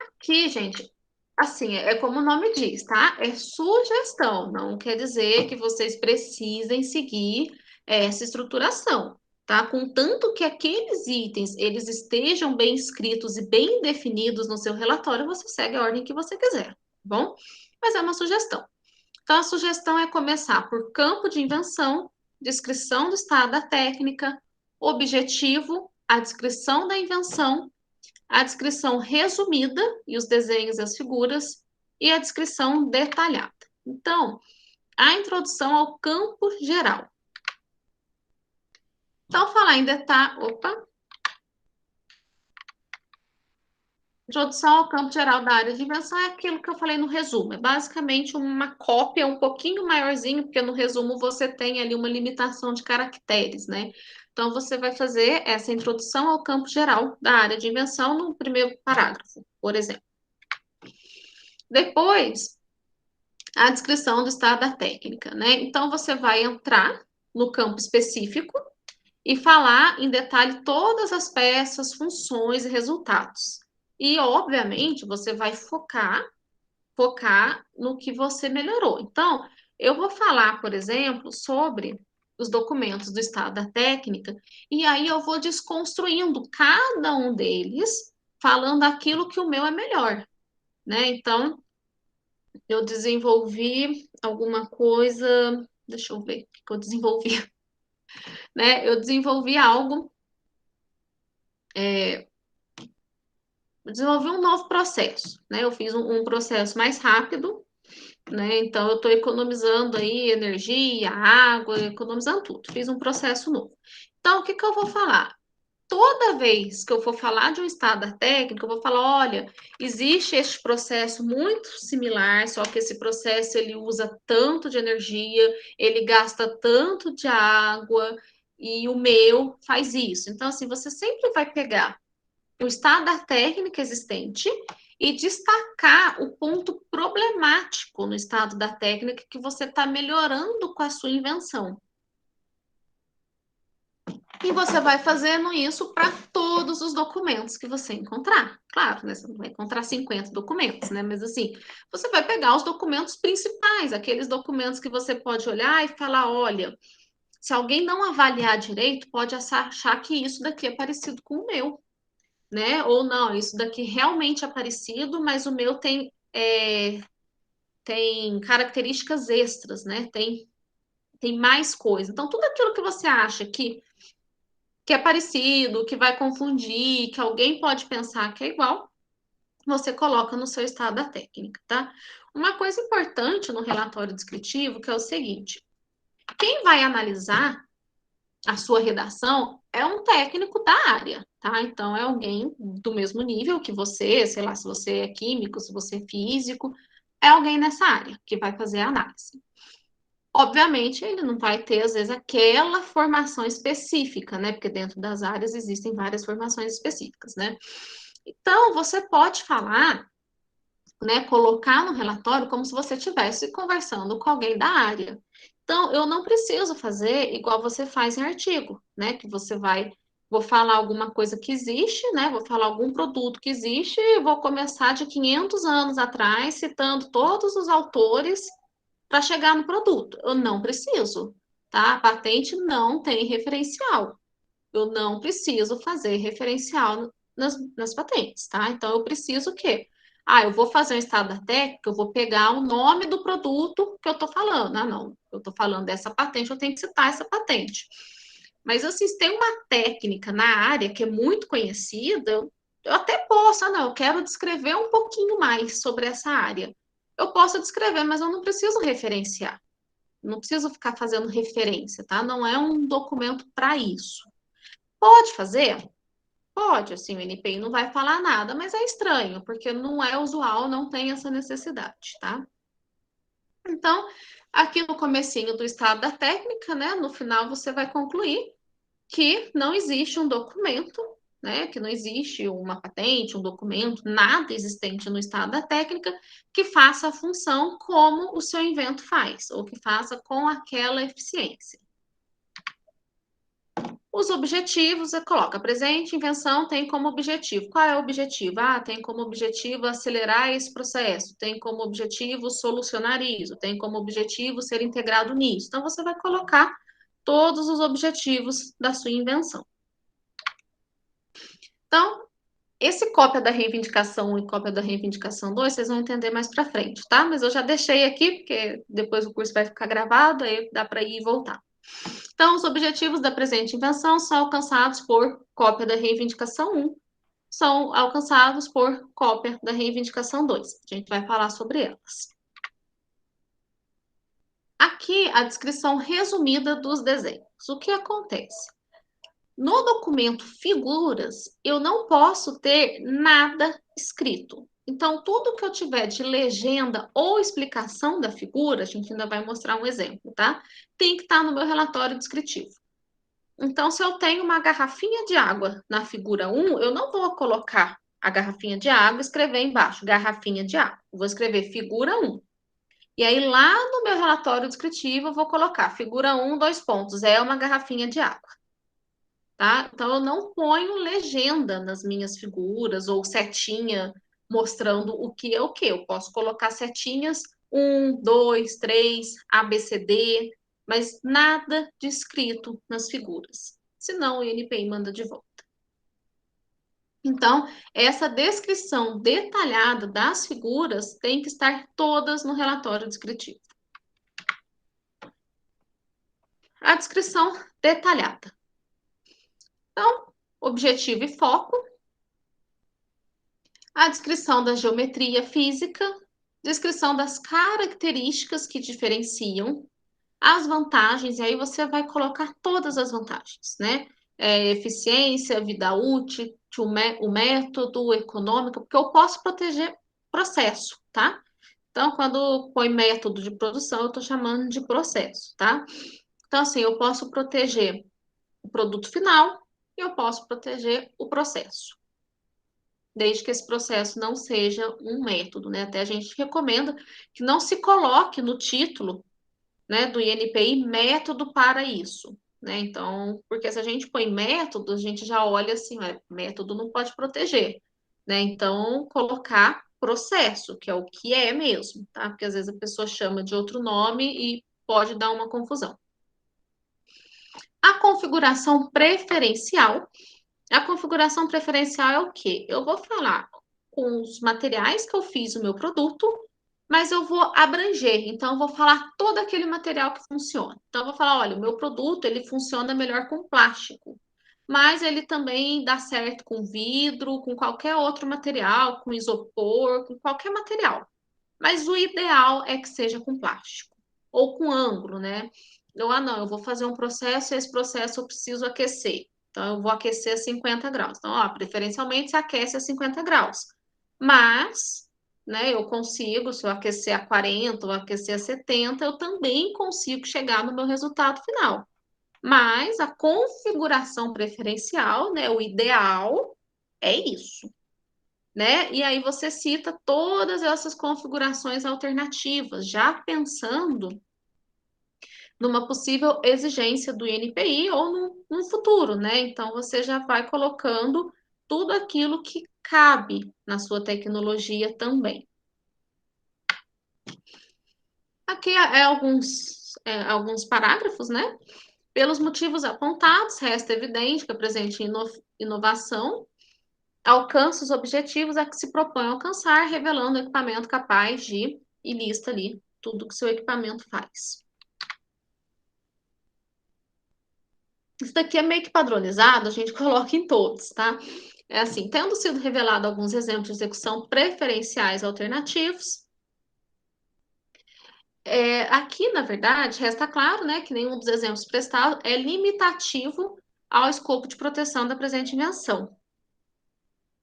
Aqui, gente, assim, é como o nome diz, tá? É sugestão, não quer dizer que vocês precisem seguir essa estruturação, tá? Contanto que aqueles itens, eles estejam bem escritos e bem definidos no seu relatório, você segue a ordem que você quiser, tá bom? Mas é uma sugestão. Então, a sugestão é começar por campo de invenção, descrição do estado da técnica, objetivo, a descrição da invenção, a descrição resumida e os desenhos e as figuras, e a descrição detalhada. Então, a introdução ao campo geral. Então, falar em detalhe. Opa! Introdução ao campo geral da área de invenção é aquilo que eu falei no resumo. É basicamente uma cópia um pouquinho maiorzinho, porque no resumo você tem ali uma limitação de caracteres, né? Então, você vai fazer essa introdução ao campo geral da área de invenção no primeiro parágrafo, por exemplo. Depois, a descrição do estado da técnica, né? Então, você vai entrar no campo específico e falar em detalhe todas as peças, funções e resultados. E, obviamente, você vai focar no que você melhorou. Então, eu vou falar, por exemplo, sobre os documentos do estado da técnica, e aí eu vou desconstruindo cada um deles, falando aquilo que o meu é melhor, né? Então, eu desenvolvi alguma coisa, deixa eu ver o que eu desenvolvi, né? Eu desenvolvi algo, desenvolvi um novo processo, né? Eu fiz um processo mais rápido, né? Então, eu estou economizando aí energia, água, economizando tudo. Fiz um processo novo. Então, o que que eu vou falar? Toda vez que eu for falar de um estado da técnica, eu vou falar, olha, existe este processo muito similar, só que esse processo ele usa tanto de energia, ele gasta tanto de água, e o meu faz isso. Então, assim, você sempre vai pegar o estado da técnica existente e destacar o ponto problemático no estado da técnica que você está melhorando com a sua invenção. E você vai fazendo isso para todos os documentos que você encontrar. Claro, né? Você não vai encontrar 50 documentos, né? Mas assim, você vai pegar os documentos principais, aqueles documentos que você pode olhar e falar: olha, se alguém não avaliar direito, pode achar que isso daqui é parecido com o meu, né? Ou não, isso daqui realmente é parecido, mas o meu tem características extras, né? Tem mais coisa. Então, tudo aquilo que você acha que é parecido, que vai confundir, que alguém pode pensar que é igual, você coloca no seu estado da técnica, tá? Uma coisa importante no relatório descritivo que é o seguinte: quem vai analisar a sua redação é um técnico da área, tá? Então, é alguém do mesmo nível que você, sei lá, se você é químico, se você é físico, é alguém nessa área que vai fazer a análise. Obviamente, ele não vai ter, às vezes, aquela formação específica, né? Porque dentro das áreas existem várias formações específicas, né? Então, você pode falar, né, colocar no relatório como se você estivesse conversando com alguém da área. Então, eu não preciso fazer igual você faz em artigo, né? Que você vou falar alguma coisa que existe, né? Vou falar algum produto que existe e vou começar de 500 anos atrás, citando todos os autores para chegar no produto. Eu não preciso, tá? A patente não tem referencial. Eu não preciso fazer referencial nas patentes, tá? Então, eu preciso o quê? Ah, eu vou fazer um estado da técnica, eu vou pegar o nome do produto que eu estou falando. Ah, não, eu estou falando dessa patente, eu tenho que citar essa patente. Mas, assim, se tem uma técnica na área que é muito conhecida, eu até posso, não, eu quero descrever um pouquinho mais sobre essa área. Eu posso descrever, mas eu não preciso referenciar. Não preciso ficar fazendo referência, tá? Não é um documento para isso. Pode fazer? Pode, assim, o NPI não vai falar nada, mas é estranho, porque não é usual, não tem essa necessidade, tá? Então, aqui no comecinho do estado da técnica, né, no final você vai concluir que não existe um documento, né, que não existe uma patente, um documento, nada existente no estado da técnica que faça a função como o seu invento faz, ou que faça com aquela eficiência. Os objetivos, você coloca presente, invenção tem como objetivo. Qual é o objetivo? Ah, tem como objetivo acelerar esse processo, tem como objetivo solucionar isso, tem como objetivo ser integrado nisso. Então, você vai colocar todos os objetivos da sua invenção. Então, esse cópia da reivindicação 1 e cópia da reivindicação 2, vocês vão entender mais para frente, tá? Mas eu já deixei aqui, porque depois o curso vai ficar gravado, aí dá para ir e voltar. Então, os objetivos da presente invenção são alcançados por cópia da reivindicação 1, são alcançados por cópia da reivindicação 2. A gente vai falar sobre elas. Aqui, a descrição resumida dos desenhos. O que acontece? No documento figuras, eu não posso ter nada escrito. Então, tudo que eu tiver de legenda ou explicação da figura, a gente ainda vai mostrar um exemplo, tá? Tem que estar no meu relatório descritivo. Então, se eu tenho uma garrafinha de água na figura 1, eu não vou colocar a garrafinha de água e escrever embaixo, garrafinha de água. Eu vou escrever figura 1. E aí, lá no meu relatório descritivo, eu vou colocar figura 1, 2 pontos, é uma garrafinha de água, tá? Então, eu não ponho legenda nas minhas figuras ou setinha mostrando o que é o que. Eu posso colocar setinhas 1, 2, 3, ABCD, mas nada de escrito nas figuras. Senão, o INPI manda de volta. Então, essa descrição detalhada das figuras tem que estar todas no relatório descritivo. A descrição detalhada. Então, objetivo e foco, a descrição da geometria física, descrição das características que diferenciam, as vantagens, e aí você vai colocar todas as vantagens, né? Eficiência, vida útil, o método econômico, porque eu posso proteger processo, tá? Então, quando põe método de produção, eu estou chamando de processo, tá? Então, assim, eu posso proteger o produto final e eu posso proteger o processo, desde que esse processo não seja um método, né? Até a gente recomenda que não se coloque no título, né, do INPI método para isso, né? Então, porque se a gente põe método, a gente já olha assim, método não pode proteger, né? Então, colocar processo, que é o que é mesmo, tá? Porque às vezes a pessoa chama de outro nome e pode dar uma confusão. A configuração preferencial. A configuração preferencial é o quê? Eu vou falar com os materiais que eu fiz o meu produto, mas eu vou abranger. Então, eu vou falar todo aquele material que funciona. Então, eu vou falar, olha, o meu produto, ele funciona melhor com plástico, mas ele também dá certo com vidro, com qualquer outro material, com isopor, com qualquer material. Mas o ideal é que seja com plástico ou com ângulo, né? Não, eu vou fazer um processo e esse processo eu preciso aquecer. Então, eu vou aquecer a 50 graus. Então, ó, preferencialmente se aquece a 50 graus. Mas, né, eu consigo, se eu aquecer a 40 ou aquecer a 70, eu também consigo chegar no meu resultado final. Mas a configuração preferencial, né, o ideal é isso, né? E aí você cita todas essas configurações alternativas, já pensando numa possível exigência do INPI ou no futuro, né? Então você já vai colocando tudo aquilo que cabe na sua tecnologia também. Aqui alguns parágrafos, né? Pelos motivos apontados, resta evidente que a presente inovação alcança os objetivos a que se propõe alcançar, revelando o equipamento capaz de, e lista ali tudo que seu equipamento faz. Isso daqui é meio que padronizado, a gente coloca em todos, tá? É assim, tendo sido revelado alguns exemplos de execução preferenciais alternativos, aqui, na verdade, resta claro, né, que nenhum dos exemplos prestados é limitativo ao escopo de proteção da presente invenção,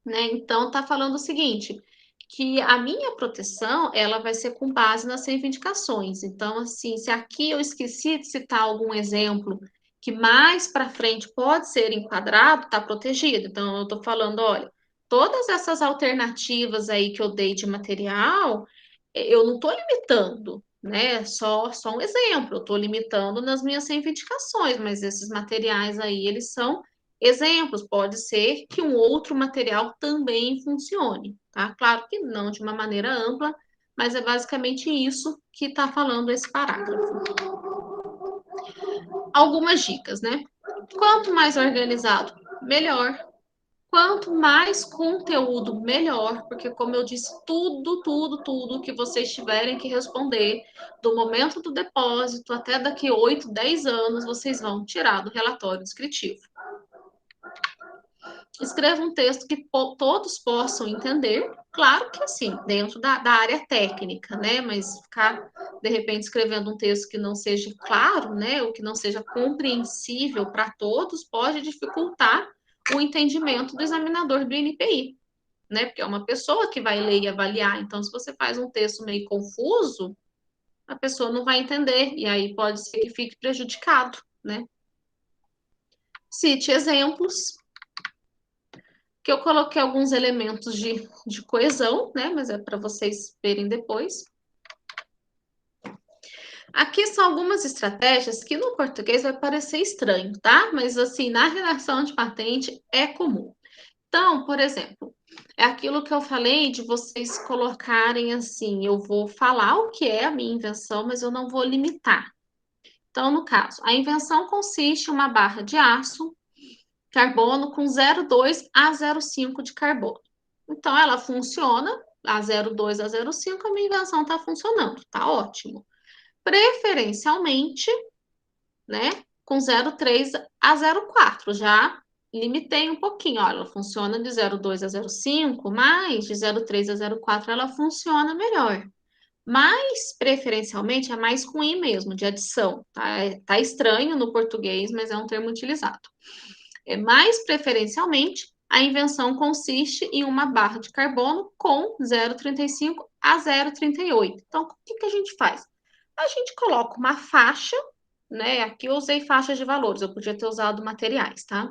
né? Então, tá falando o seguinte, que a minha proteção, ela vai ser com base nas reivindicações. Então, assim, se aqui eu esqueci de citar algum exemplo que mais para frente pode ser enquadrado, está protegido. Então, eu estou falando, olha, todas essas alternativas aí que eu dei de material, eu não estou limitando, né? Só um exemplo, eu estou limitando nas minhas reivindicações, mas esses materiais aí, eles são exemplos, pode ser que um outro material também funcione, tá? Claro que não de uma maneira ampla, mas é basicamente isso que está falando esse parágrafo. Algumas dicas, né? Quanto mais organizado, melhor. Quanto mais conteúdo, melhor, porque, como eu disse, tudo que vocês tiverem que responder, do momento do depósito até daqui 8, 10 anos, vocês vão tirar do relatório descritivo. Escreva um texto que todos possam entender, claro que assim, dentro da área técnica, né? Mas ficar, de repente, escrevendo um texto que não seja claro, né? Ou que não seja compreensível para todos, pode dificultar o entendimento do examinador do INPI, né? Porque é uma pessoa que vai ler e avaliar. Então, se você faz um texto meio confuso, a pessoa não vai entender, e aí pode ser que fique prejudicado, né? Cite exemplos, que eu coloquei alguns elementos de coesão, né? Mas é para vocês verem depois. Aqui são algumas estratégias que no português vai parecer estranho, tá? Mas assim, na redação de patente é comum. Então, por exemplo, é aquilo que eu falei de vocês colocarem assim, eu vou falar o que é a minha invenção, mas eu não vou limitar. Então, no caso, a invenção consiste em uma barra de aço, carbono com 0,2 a 0,5 de carbono. Então, ela funciona, a 0,2 a 0,5, a minha invenção está funcionando, tá ótimo. Preferencialmente, né, com 0,3 a 0,4, já limitei um pouquinho, olha, ela funciona de 0,2 a 0,5, mas de 0,3 a 0,4 ela funciona melhor. Mas, preferencialmente, é mais com I mesmo, de adição, tá? Tá estranho no português, mas é um termo utilizado. É mais preferencialmente, a invenção consiste em uma barra de carbono com 0,35 a 0,38. Então, o que que a gente faz? A gente coloca uma faixa, né? Aqui eu usei faixas de valores, eu podia ter usado materiais, tá?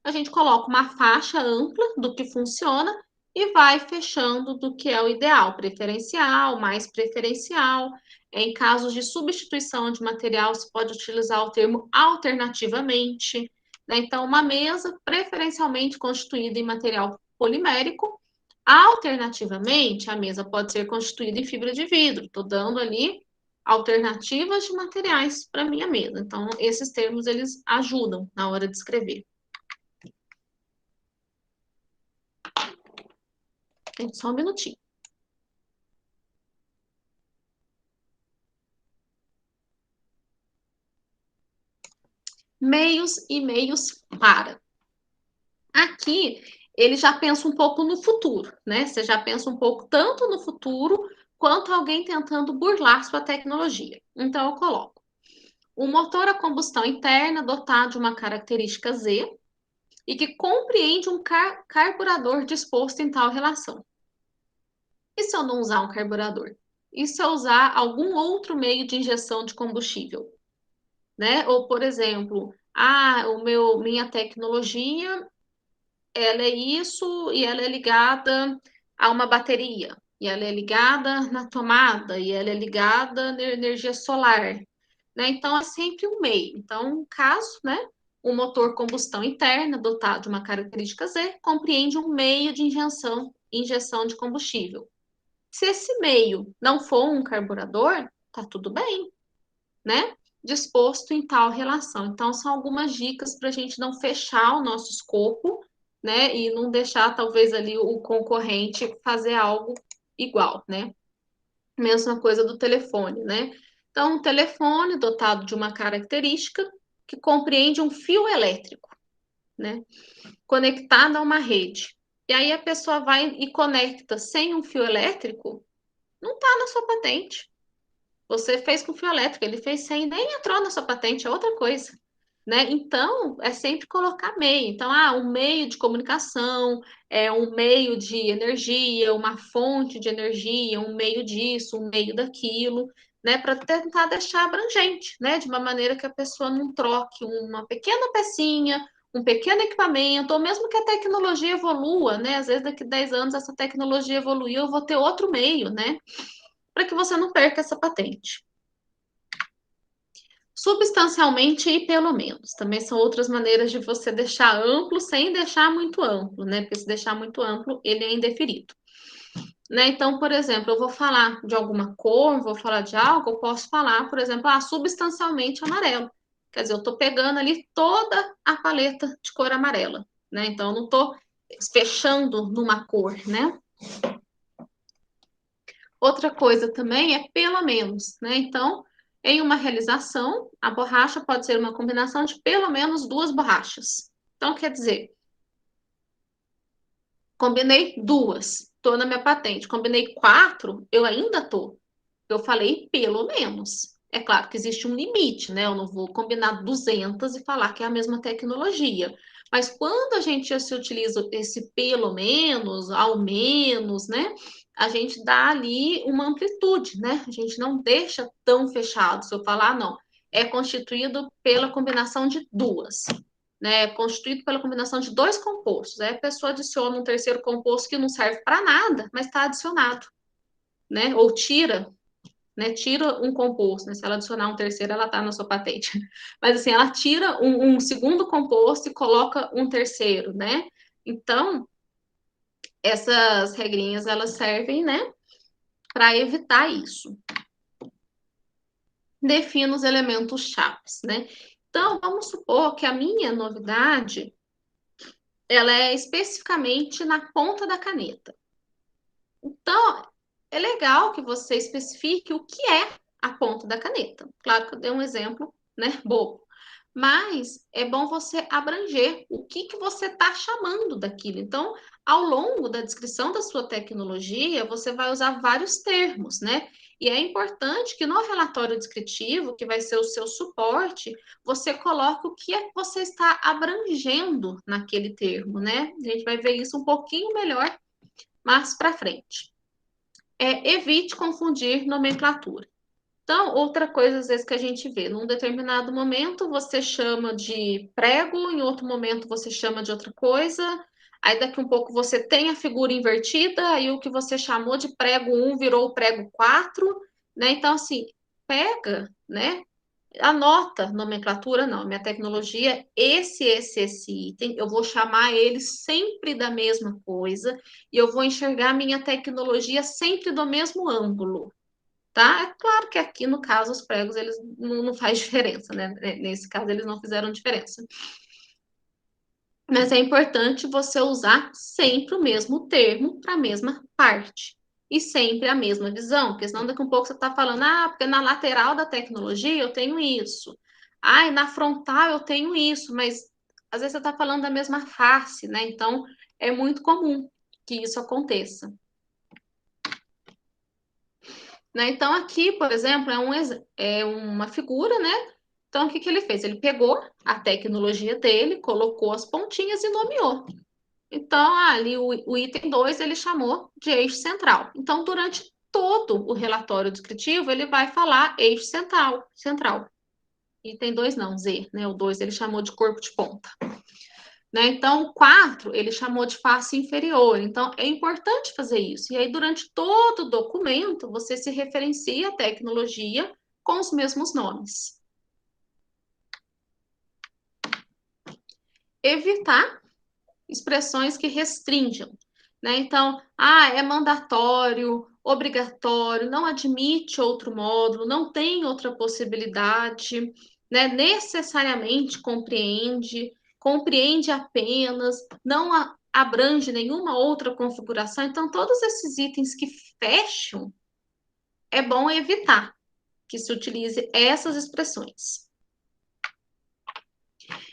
A gente coloca uma faixa ampla do que funciona e vai fechando do que é o ideal, preferencial, mais preferencial. Em casos de substituição de material, se pode utilizar o termo alternativamente, né? Então, uma mesa preferencialmente constituída em material polimérico. Alternativamente, a mesa pode ser constituída em fibra de vidro. Estou dando ali alternativas de materiais para minha mesa. Então, esses termos eles ajudam na hora de escrever. Só um minutinho. Meios e meios para. Aqui, ele já pensa um pouco no futuro, né? Você já pensa um pouco tanto no futuro quanto alguém tentando burlar sua tecnologia. Então, eu coloco um motor a combustão interna dotado de uma característica Z e que compreende um carburador disposto em tal relação. E se eu não usar um carburador? E se eu usar algum outro meio de injeção de combustível? Né? Ou, por exemplo, minha tecnologia, ela é isso e ela é ligada a uma bateria, e ela é ligada na tomada, e ela é ligada na energia solar, né? Então, é sempre um meio. Então, caso, né, o motor combustão interna, dotado de uma característica Z, compreende um meio de injeção de combustível. Se esse meio não for um carburador, tá tudo bem, né? Disposto em tal relação. Então, são algumas dicas para a gente não fechar o nosso escopo, né? E não deixar, talvez, ali o concorrente fazer algo igual, né? Mesma coisa do telefone, né? Então, um telefone dotado de uma característica que compreende um fio elétrico, né? Conectado a uma rede. E aí a pessoa vai e conecta sem um fio elétrico, não está na sua patente. Você fez com fio elétrico, ele fez sem, nem entrou na sua patente, é outra coisa, né? Então, é sempre colocar meio. Então, um meio de comunicação, é um meio de energia, uma fonte de energia, um meio disso, um meio daquilo, né? Para tentar deixar abrangente, né? De uma maneira que a pessoa não troque uma pequena pecinha, um pequeno equipamento, ou mesmo que a tecnologia evolua, né? Às vezes, daqui a 10 anos, essa tecnologia evoluiu, eu vou ter outro meio, né? Para que você não perca essa patente. Substancialmente e pelo menos. Também são outras maneiras de você deixar amplo sem deixar muito amplo, né? Porque se deixar muito amplo, ele é indefinido. Né? Então, por exemplo, eu vou falar de alguma cor, vou falar de algo, eu posso falar, por exemplo, substancialmente amarelo. Quer dizer, eu estou pegando ali toda a paleta de cor amarela, né? Então, eu não estou fechando numa cor, né? Outra coisa também é pelo menos, né? Então, em uma realização, a borracha pode ser uma combinação de pelo menos duas borrachas. Então, quer dizer, combinei duas, estou na minha patente. Combinei quatro, eu ainda estou. Eu falei pelo menos. É claro que existe um limite, né? Eu não vou combinar 200 e falar que é a mesma tecnologia. Mas quando a gente se utiliza esse pelo menos, ao menos, né? A gente dá ali uma amplitude, né? A gente não deixa tão fechado. Se eu falar, não, é constituído pela combinação de duas, né? É constituído pela combinação de dois compostos. Aí a pessoa adiciona um terceiro composto que não serve para nada, mas está adicionado, né? Ou tira, né? Tira um composto, né? Se ela adicionar um terceiro, ela está na sua patente. Mas assim, ela tira um segundo composto e coloca um terceiro, né? Então, essas regrinhas elas servem, né, para evitar isso. Defina os elementos chaves, né? Então, vamos supor que a minha novidade ela é especificamente na ponta da caneta. Então, é legal que você especifique o que é a ponta da caneta. Claro que eu dei um exemplo, né, bobo. Mas é bom você abranger o que você está chamando daquilo. Então, ao longo da descrição da sua tecnologia, você vai usar vários termos, né? E é importante que no relatório descritivo, que vai ser o seu suporte, você coloque o que é que você está abrangendo naquele termo, né? A gente vai ver isso um pouquinho melhor mais para frente. Evite confundir nomenclatura. Então, outra coisa, às vezes, que a gente vê, num determinado momento você chama de prego, em outro momento você chama de outra coisa, aí daqui um pouco você tem a figura invertida, aí o que você chamou de prego 1 virou prego 4, né? Então, assim, pega, né? Anota nomenclatura, não, minha tecnologia, esse item, eu vou chamar ele sempre da mesma coisa, e eu vou enxergar minha tecnologia sempre do mesmo ângulo, tá? É claro que aqui, no caso, os pregos, eles não faz diferença, né? Nesse caso, eles não fizeram diferença. Mas é importante você usar sempre o mesmo termo para a mesma parte. E sempre a mesma visão, porque senão daqui a um pouco você está falando, porque na lateral da tecnologia eu tenho isso. E na frontal eu tenho isso, mas às vezes você está falando da mesma face, né? Então é muito comum que isso aconteça. Né? Então, aqui, por exemplo, é uma figura, né? Então, o que ele fez? Ele pegou a tecnologia dele, colocou as pontinhas e nomeou. Então, ali o item 2 ele chamou de eixo central. Então, durante todo o relatório descritivo, ele vai falar eixo central. Item 2 não, Z, né? O 2 ele chamou de corpo de ponta. Né? Então, o 4 ele chamou de face inferior. Então, é importante fazer isso. E aí, durante todo o documento, você se referencia à tecnologia com os mesmos nomes. Evitar expressões que restringam. Né? Então, é mandatório, obrigatório, não admite outro módulo, não tem outra possibilidade, né? Necessariamente compreende apenas, não abrange nenhuma outra configuração. Então, todos esses itens que fecham, é bom evitar que se utilize essas expressões.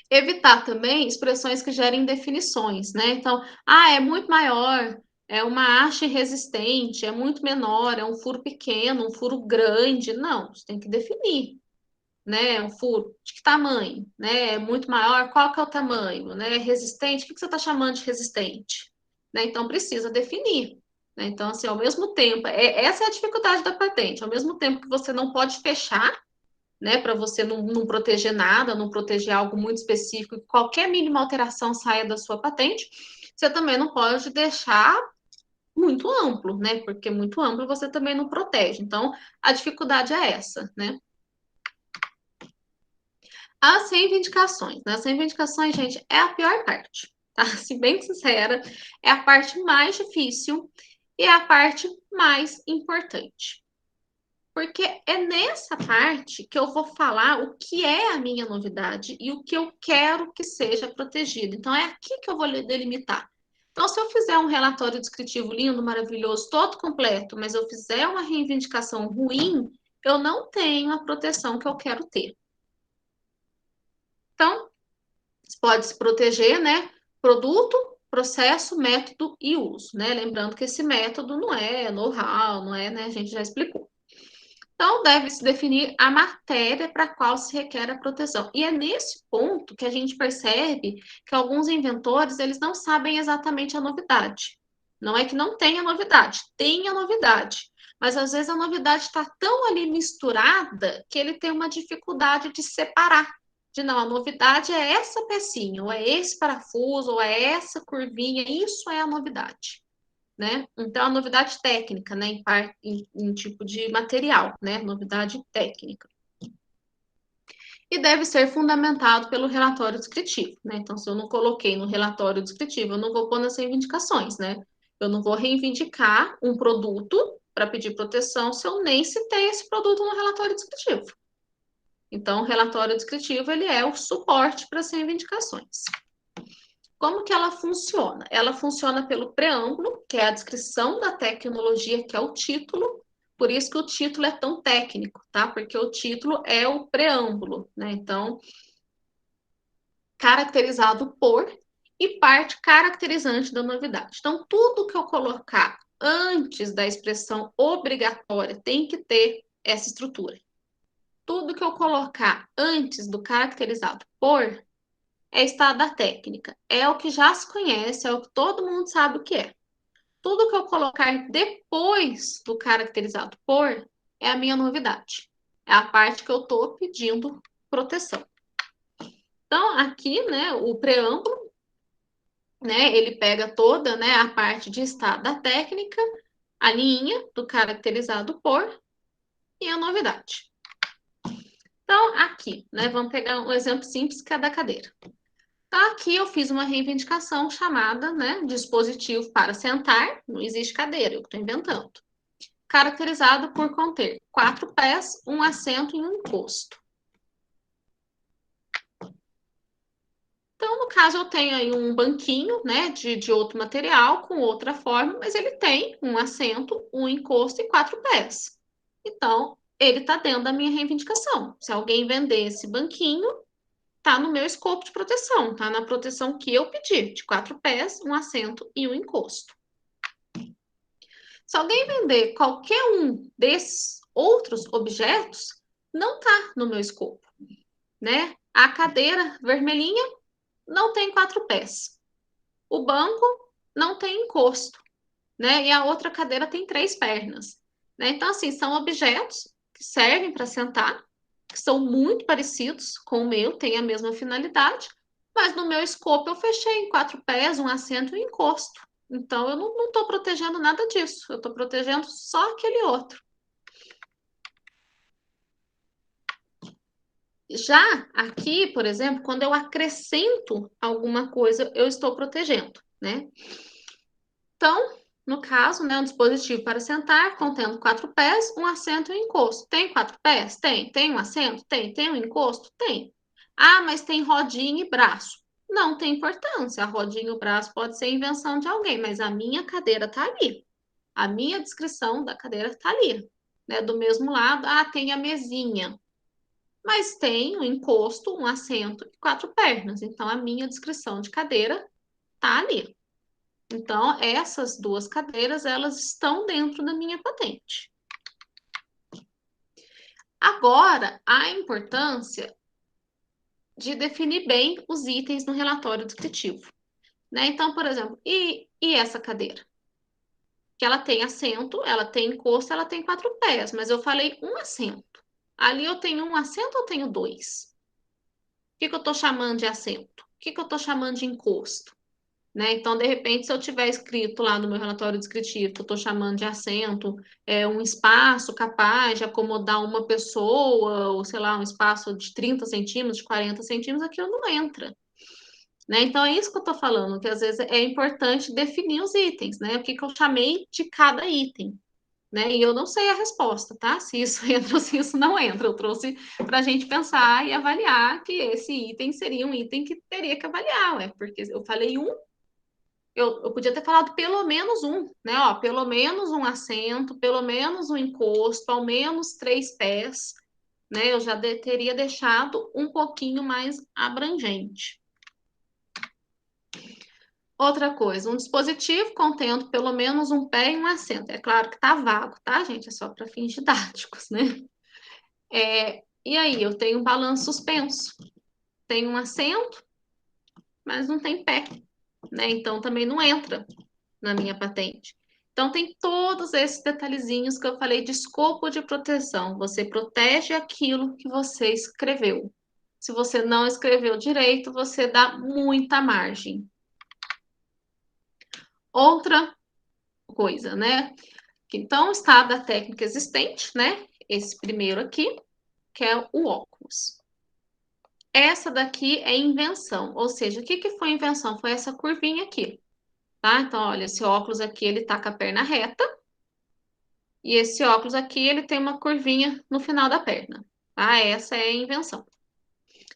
Evitar também expressões que gerem definições, né? Então, é muito maior, é uma haste resistente, é muito menor, é um furo pequeno, um furo grande. Não, você tem que definir, né? Um furo de que tamanho, né? É muito maior, qual que é o tamanho, né? Resistente, o que você está chamando de resistente? Né? Então, precisa definir. Né? Então, assim, ao mesmo tempo, essa é a dificuldade da patente, ao mesmo tempo que você não pode fechar, né, para você não proteger nada, não proteger algo muito específico, que qualquer mínima alteração saia da sua patente, você também não pode deixar muito amplo, né? Porque muito amplo você também não protege. Então, a dificuldade é essa, né? As reivindicações, né? As reivindicações, gente, é a pior parte, tá? Se bem sincera, é a parte mais difícil e é a parte mais importante. Porque é nessa parte que eu vou falar o que é a minha novidade e o que eu quero que seja protegido. Então, é aqui que eu vou delimitar. Então, se eu fizer um relatório descritivo lindo, maravilhoso, todo completo, mas eu fizer uma reivindicação ruim, eu não tenho a proteção que eu quero ter. Então, você pode se proteger, né? Produto, processo, método e uso, né? Lembrando que esse método não é know-how, não é, né? A gente já explicou. Então, deve-se definir a matéria para a qual se requer a proteção. E é nesse ponto que a gente percebe que alguns inventores, eles não sabem exatamente a novidade. Não é que não tenha novidade, tem a novidade. Mas, às vezes, a novidade está tão ali misturada que ele tem uma dificuldade de separar. De não, a novidade é essa pecinha, ou é esse parafuso, ou é essa curvinha, isso é a novidade. né? Então, a novidade técnica, né? Em tipo de material, né? Novidade técnica. E deve ser fundamentado pelo relatório descritivo, né? Então, se eu não coloquei no relatório descritivo, eu não vou pôr nas reivindicações, né? Eu não vou reivindicar um produto para pedir proteção se eu nem citei esse produto no relatório descritivo. Então, o relatório descritivo, ele é o suporte para as reivindicações. Como que ela funciona? Ela funciona pelo preâmbulo, que é a descrição da tecnologia, que é o título. Por isso que o título é tão técnico, tá? Porque o título é o preâmbulo, né? Então, caracterizado por e parte caracterizante da novidade. Então, tudo que eu colocar antes da expressão obrigatória tem que ter essa estrutura. Tudo que eu colocar antes do caracterizado por é estado da técnica. É o que já se conhece, é o que todo mundo sabe o que é. Tudo que eu colocar depois do caracterizado por é a minha novidade. É a parte que eu estou pedindo proteção. Então, aqui, né, o preâmbulo, né, ele pega toda, né, a parte de estado da técnica, a linha do caracterizado por e a novidade. Então, aqui, né, vamos pegar um exemplo simples que é da cadeira. Então, aqui eu fiz uma reivindicação chamada, né, dispositivo para sentar, não existe cadeira, eu estou inventando. Caracterizado por conter 4 pés, um assento e um encosto. Então, no caso, eu tenho aí um banquinho, né, de outro material, com outra forma, mas ele tem um assento, um encosto e 4 pés. Então, ele está dentro da minha reivindicação. Se alguém vender esse banquinho, está no meu escopo de proteção, está na proteção que eu pedi, de 4 pés, um assento e um encosto. Se alguém vender qualquer um desses outros objetos, não está no meu escopo, né? A cadeira vermelhinha não tem 4 pés. O banco não tem encosto, né? E a outra cadeira tem 3 pernas, né? Então, assim, são objetos que servem para sentar, que são muito parecidos com o meu, têm a mesma finalidade, mas no meu escopo eu fechei em 4 pés, um assento e um encosto. Então, eu não estou protegendo nada disso, eu estou protegendo só aquele outro. Já aqui, por exemplo, quando eu acrescento alguma coisa, eu estou protegendo, né? Então, no caso, né, um dispositivo para sentar, contendo 4 pés, um assento e um encosto. Tem 4 pés? Tem. Tem um assento? Tem. Tem um encosto? Tem. Ah, mas tem rodinha e braço. Não tem importância. A rodinha e o braço pode ser invenção de alguém, mas a minha cadeira está ali. A minha descrição da cadeira está ali. Né? Do mesmo lado, ah, tem a mesinha. Mas tem um encosto, um assento e 4 pernas. Então, a minha descrição de cadeira está ali. Então, essas duas cadeiras, elas estão dentro da minha patente. Agora, a importância de definir bem os itens no relatório descritivo. Né? Então, por exemplo, e essa cadeira? Que ela tem assento, ela tem encosto, ela tem 4 pés, mas eu falei um assento. Ali eu tenho um assento ou tenho 2? O que eu estou chamando de assento? O que eu estou chamando de encosto? Né? Então, de repente, se eu tiver escrito lá no meu relatório descritivo que eu estou chamando de assento, um espaço capaz de acomodar uma pessoa, ou sei lá, um espaço de 30 centímetros, de 40 centímetros, aquilo não entra. Né? Então, é isso que eu estou falando, que às vezes é importante definir os itens, né? O que eu chamei de cada item. Né? E eu não sei a resposta, tá? Se isso entra ou se isso não entra. Eu trouxe para a gente pensar e avaliar que esse item seria um item que teria que avaliar, né? Porque eu falei um, eu podia ter falado pelo menos um, né? Ó, pelo menos um assento, pelo menos um encosto, ao menos 3 pés, né? Eu já teria deixado um pouquinho mais abrangente. Outra coisa, um dispositivo contendo pelo menos um pé e um assento. É claro que tá vago, tá, gente? É só para fins didáticos, né? E aí, eu tenho um balanço suspenso, tenho um assento, mas não tem pé, né? Então também não entra na minha patente. Então, tem todos esses detalhezinhos que eu falei de escopo de proteção. Você protege aquilo que você escreveu. Se você não escreveu direito, você dá muita margem. Outra coisa, né? Então, estado da técnica existente, né? Esse primeiro aqui, que é o óculos. Essa daqui é invenção, ou seja, o que que foi invenção? Foi essa curvinha aqui, tá? Então, olha, esse óculos aqui, ele tá com a perna reta, e esse óculos aqui, ele tem uma curvinha no final da perna, tá? Essa é a invenção.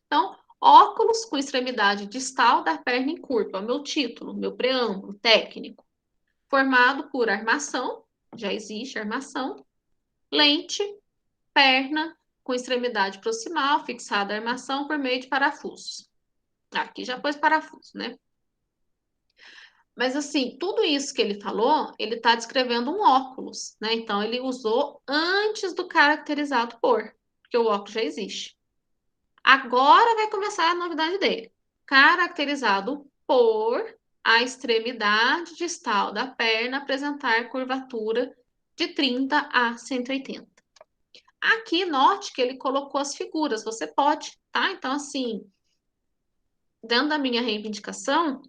Então, óculos com extremidade distal da perna em curva, meu título, meu preâmbulo técnico, formado por armação, já existe armação, lente, perna com extremidade proximal, fixada à armação por meio de parafusos. Aqui já pôs parafuso, né? Mas assim, tudo isso que ele falou, ele está descrevendo um óculos, né? Então ele usou antes do caracterizado por, porque o óculos já existe. Agora vai começar a novidade dele. Caracterizado por a extremidade distal da perna apresentar curvatura de 30 a 180. Aqui, note que ele colocou as figuras, você pode, tá? Então, assim, dentro da minha reivindicação,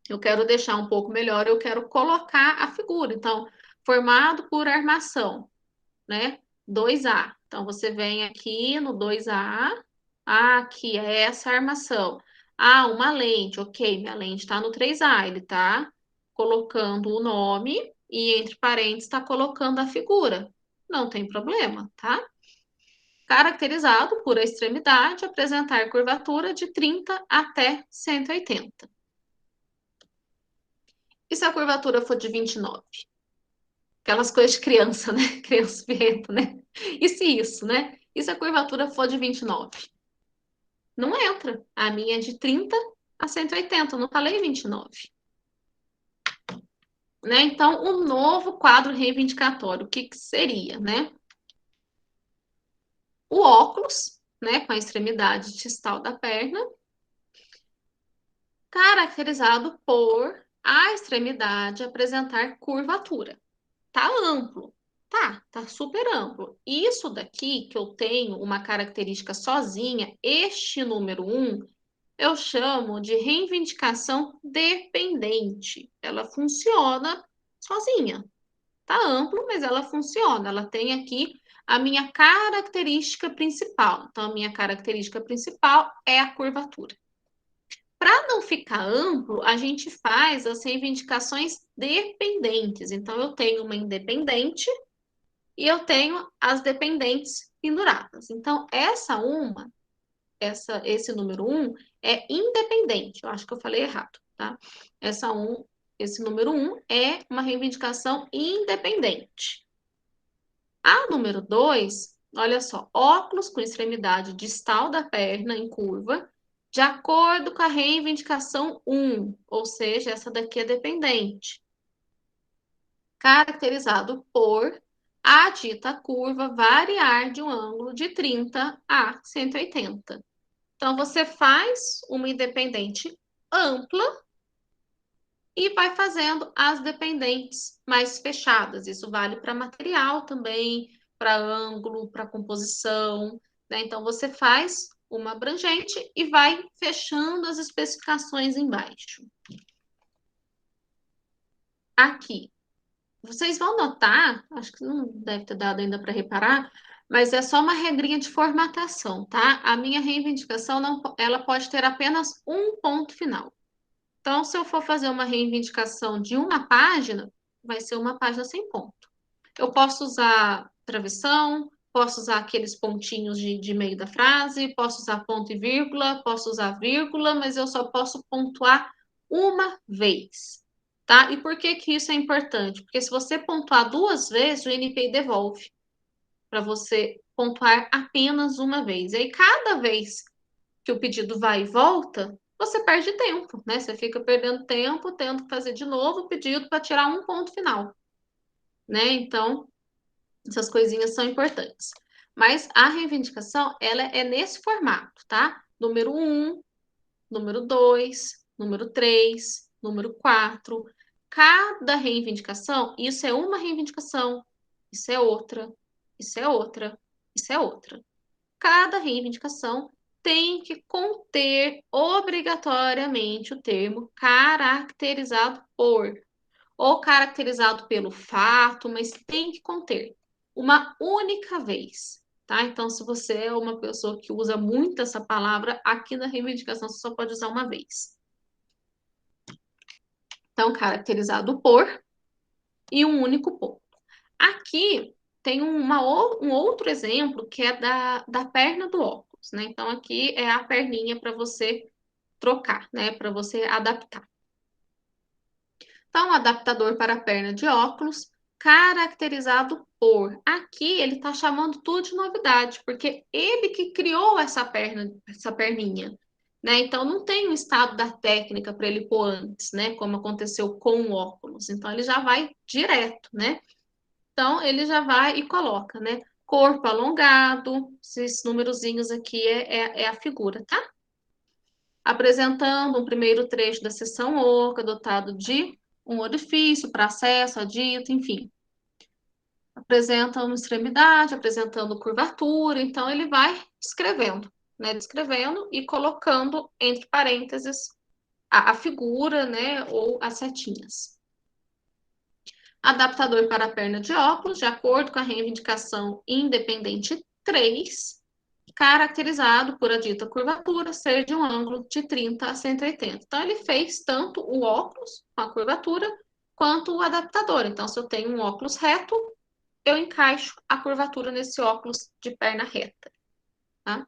eu quero deixar um pouco melhor, eu quero colocar a figura. Então, formado por armação, né? 2A. Então, você vem aqui no 2A. Ah, aqui é essa armação. Ah, uma lente. Ok, minha lente está no 3A. Ele está colocando o nome e entre parênteses está colocando a figura. Não tem problema, tá? Caracterizado por a extremidade apresentar curvatura de 30 até 180. E se a curvatura for de 29? Aquelas coisas de criança, né? Criança birrenta, né? E se isso, né? E se a curvatura for de 29? Não entra. A minha é de 30 a 180, eu não falei 29. Né? Então, o novo quadro reivindicatório, o que que seria, né? O óculos, né, com a extremidade distal da perna, caracterizado por a extremidade apresentar curvatura. Tá amplo. Tá super amplo. Isso daqui, que eu tenho uma característica sozinha, este número 1, eu chamo de reivindicação dependente. Ela funciona sozinha. Tá amplo, mas ela funciona. Ela tem aqui a minha característica principal. Então, a minha característica principal é a curvatura. Para não ficar amplo, a gente faz as reivindicações dependentes. Então, eu tenho uma independente e eu tenho as dependentes penduradas. Então, esse número 1 é independente. Eu acho que eu falei errado, tá? Esse número 1 é uma reivindicação independente. A número 2, olha só, óculos com extremidade distal da perna em curva, de acordo com a reivindicação 1, ou seja, essa daqui é dependente, caracterizado por a dita curva variar de um ângulo de 30 a 180. Então, você faz uma independente ampla e vai fazendo as dependentes mais fechadas. Isso vale para material também, para ângulo, para composição, né? Então, você faz uma abrangente e vai fechando as especificações embaixo. Aqui, vocês vão notar, acho que não deve ter dado ainda para reparar, mas é só uma regrinha de formatação, tá? A minha reivindicação, não, ela pode ter apenas um ponto final. Então, se eu for fazer uma reivindicação de uma página, vai ser uma página sem ponto. Eu posso usar travessão, posso usar aqueles pontinhos de meio da frase, posso usar ponto e vírgula, posso usar vírgula, mas eu só posso pontuar uma vez, tá? E por que que isso é importante? Porque se você pontuar duas vezes, o NPI devolve para você pontuar apenas uma vez. E aí, cada vez que o pedido vai e volta, você perde tempo, né? Você fica perdendo tempo, tendo que fazer de novo o pedido para tirar um ponto final, né? Então, essas coisinhas são importantes. Mas a reivindicação, ela é nesse formato, tá? Número 1, número 2, número 3, número 4. Cada reivindicação, isso é uma reivindicação, isso é outra, isso é outra, isso é outra. Cada reivindicação tem que conter obrigatoriamente o termo caracterizado por. ou caracterizado pelo fato, mas tem que conter uma única vez, tá? Então, se você é uma pessoa que usa muito essa palavra, aqui na reivindicação você só pode usar uma vez. Então, caracterizado por e um único ponto. Aqui tem um outro exemplo que é da perna do óculos, né? Então, aqui é a perninha para você trocar, né? Para você adaptar. Então, adaptador para a perna de óculos, caracterizado por. Aqui ele está chamando tudo de novidade, porque ele que criou essa perninha, né? Então, não tem um estado da técnica para ele pôr antes, né? Como aconteceu com o óculos. Então, ele já vai direto, né? Então, ele já vai e coloca, né? Corpo alongado, esses númerozinhos aqui é a figura, tá? Apresentando um primeiro trecho da seção oca, dotado de um orifício para acesso a dito, enfim. Apresenta uma extremidade, apresentando curvatura, então ele vai descrevendo, né? Descrevendo e colocando entre parênteses a figura, né? Ou as setinhas. Adaptador para a perna de óculos, de acordo com a reivindicação independente 3, caracterizado por a dita curvatura ser de um ângulo de 30 a 180. Então, ele fez tanto o óculos com a curvatura, quanto o adaptador. Então, se eu tenho um óculos reto, eu encaixo a curvatura nesse óculos de perna reta. Tá?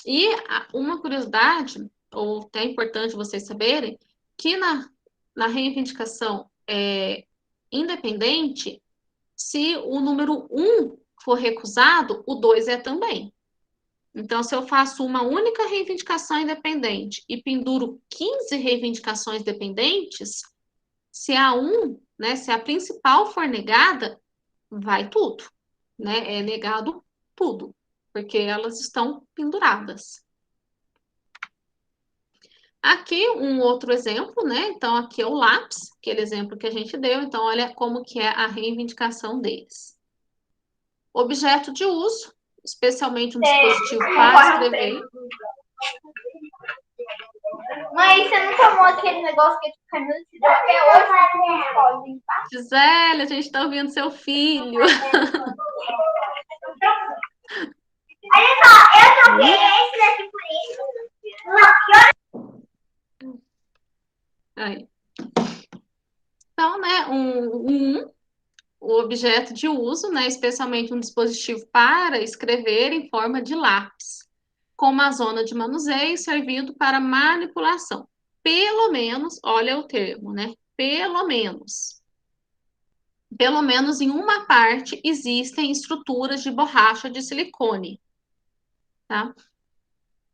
E uma curiosidade, ou até importante vocês saberem, que na reivindicação independente, se o número 1 for recusado, o 2 é também. Então, se eu faço uma única reivindicação independente e penduro 15 reivindicações dependentes, se a 1, né, se a principal for negada, vai tudo, né? É negado tudo, porque elas estão penduradas. Aqui um outro exemplo, né? Então, aqui é o lápis, aquele exemplo que a gente deu. Então, olha como que é a reivindicação deles. Objeto de uso, especialmente um dispositivo para escrever. Mãe, você não tomou aquele negócio que a Camila te deu até hoje? Gisele, a gente está ouvindo seu filho. Olha só, eu troquei esse daqui por isso. Aí. Então, né, o objeto de uso, né, especialmente um dispositivo para escrever em forma de lápis, com uma zona de manuseio servindo para manipulação. Pelo menos, olha o termo, né? Pelo menos em uma parte existem estruturas de borracha de silicone, tá?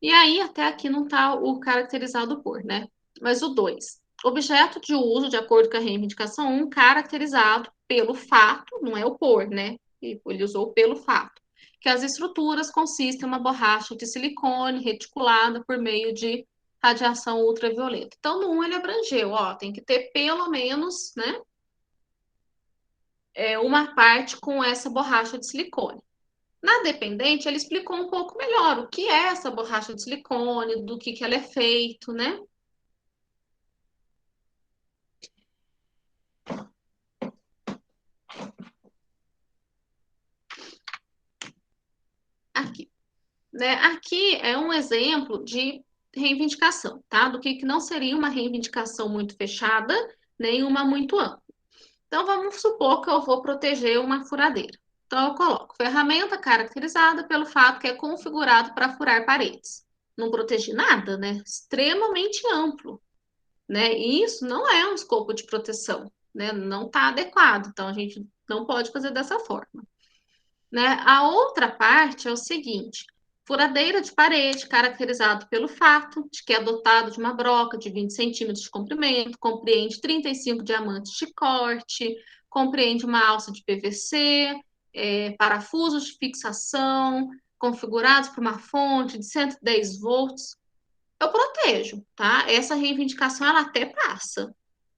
E aí, até aqui não está o caracterizado por, né? Mas o 2. Objeto de uso, de acordo com a reivindicação 1, caracterizado pelo fato, não é o por, né? Ele usou pelo fato, que as estruturas consistem em uma borracha de silicone reticulada por meio de radiação ultravioleta. Então, no 1 ele abrangeu, ó, tem que ter pelo menos, né? Uma parte com essa borracha de silicone. Na dependente, ele explicou um pouco melhor o que é essa borracha de silicone, do que ela é feito, né? Aqui, né? Aqui é um exemplo de reivindicação, tá? Do que não seria uma reivindicação muito fechada, nem uma muito ampla. Então, vamos supor que eu vou proteger uma furadeira. Então, eu coloco ferramenta caracterizada pelo fato que é configurado para furar paredes. Não protegi nada, né? Extremamente amplo, né? E isso não é um escopo de proteção, né? Não está adequado. Então, a gente não pode fazer dessa forma, né? A outra parte é o seguinte: furadeira de parede, caracterizado pelo fato de que é dotado de uma broca de 20 centímetros de comprimento, compreende 35 diamantes de corte, compreende uma alça de PVC, parafusos de fixação, configurados por uma fonte de 110 volts. Eu protejo, tá? Essa reivindicação ela até passa.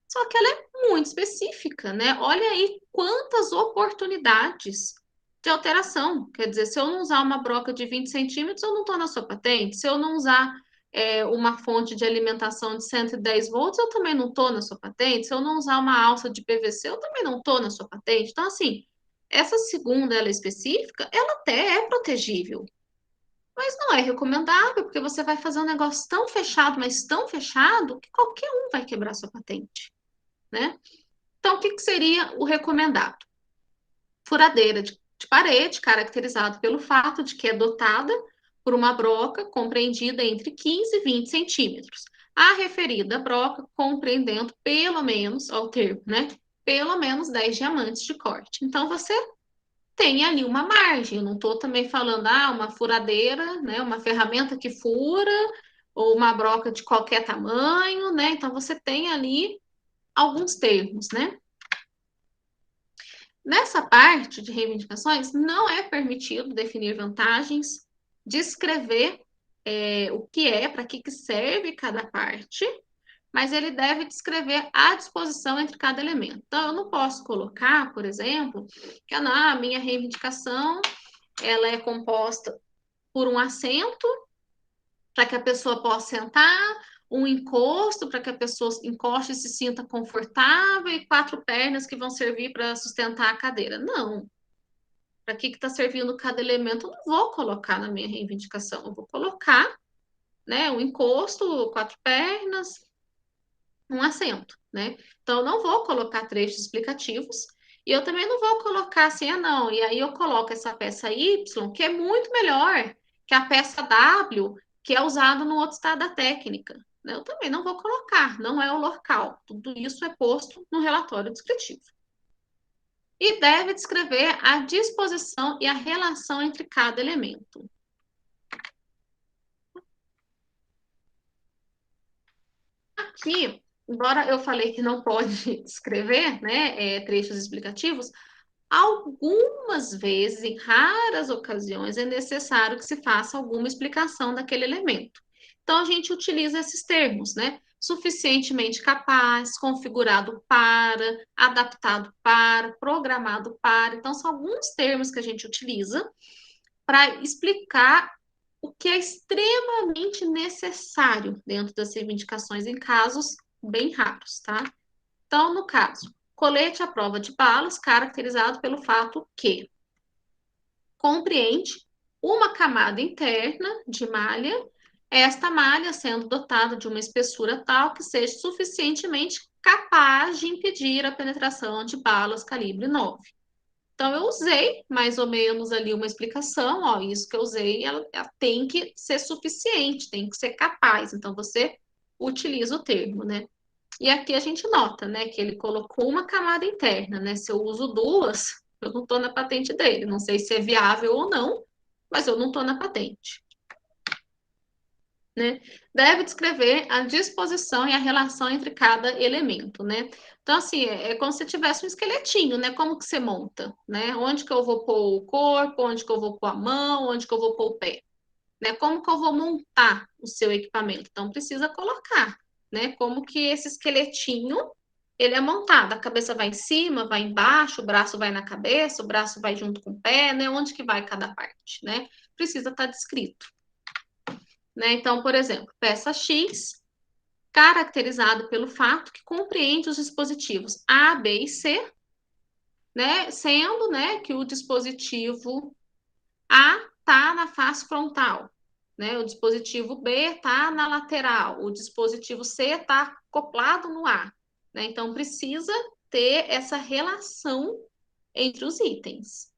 Só que ela é muito específica, né? Olha aí quantas oportunidades de alteração. Quer dizer, se eu não usar uma broca de 20 centímetros, eu não estou na sua patente. Se eu não usar uma fonte de alimentação de 110 volts, eu também não estou na sua patente. Se eu não usar uma alça de PVC, eu também não estou na sua patente. Então, assim, essa segunda, ela específica, ela até é protegível, mas não é recomendável, porque você vai fazer um negócio tão fechado, mas tão fechado, que qualquer um vai quebrar sua patente, né? Então, o que seria o recomendado? Furadeira de parede, caracterizado pelo fato de que é dotada por uma broca compreendida entre 15 e 20 centímetros. A referida broca compreendendo pelo menos, ao termo, né? Pelo menos 10 diamantes de corte. Então, você tem ali uma margem. Eu não estou também falando, uma furadeira, né? Uma ferramenta que fura, ou uma broca de qualquer tamanho, né? Então, você tem ali alguns termos, né? Nessa parte de reivindicações, não é permitido definir vantagens, descrever o que é, para que serve cada parte, mas ele deve descrever a disposição entre cada elemento. Então, eu não posso colocar, por exemplo, que a minha reivindicação ela é composta por um assento para que a pessoa possa sentar, um encosto para que a pessoa encoste e se sinta confortável e 4 pernas que vão servir para sustentar a cadeira. Não. Para que está servindo cada elemento? Eu não vou colocar na minha reivindicação. Eu vou colocar, né, um encosto, 4 pernas, um assento, né? Então, eu não vou colocar trechos explicativos e eu também não vou colocar assim, não. E aí eu coloco essa peça Y, que é muito melhor que a peça W, que é usada no outro estado da técnica. Né? Eu também não vou colocar, não é o local. Tudo isso é posto no relatório descritivo. E deve descrever a disposição e a relação entre cada elemento. Aqui, embora eu falei que não pode escrever, né, trechos explicativos, algumas vezes, em raras ocasiões, é necessário que se faça alguma explicação daquele elemento. Então, a gente utiliza esses termos, né? Suficientemente capaz, configurado para, adaptado para, programado para. Então, são alguns termos que a gente utiliza para explicar o que é extremamente necessário dentro das reivindicações em casos bem raros, tá? Então, no caso, colete à prova de balas, caracterizado pelo fato que compreende uma camada interna de malha, esta malha sendo dotada de uma espessura tal que seja suficientemente capaz de impedir a penetração de balas calibre 9. Então, eu usei mais ou menos ali uma explicação, ó, isso que eu usei, ela tem que ser suficiente, tem que ser capaz. Então, você utiliza o termo, né? E aqui a gente nota, né, que ele colocou uma camada interna, né? Se eu uso duas, eu não estou na patente dele. Não sei se é viável ou não, mas eu não estou na patente. Né? Deve descrever a disposição e a relação entre cada elemento, né? Então, assim, é como se tivesse um esqueletinho, né? Como que você monta, né? Onde que eu vou pôr o corpo, onde que eu vou pôr a mão, onde que eu vou pôr o pé, né? Como que eu vou montar o seu equipamento? Então, precisa colocar, né? Como que esse esqueletinho, ele é montado. A cabeça vai em cima, vai embaixo, o braço vai na cabeça, o braço vai junto com o pé, né? Onde que vai cada parte, né? Precisa estar descrito. Né? Então, por exemplo, peça X, caracterizado pelo fato que compreende os dispositivos A, B e C, né? Sendo, né, que o dispositivo A está na face frontal, né? O dispositivo B está na lateral, o dispositivo C está acoplado no A, né? Então, precisa ter essa relação entre os itens.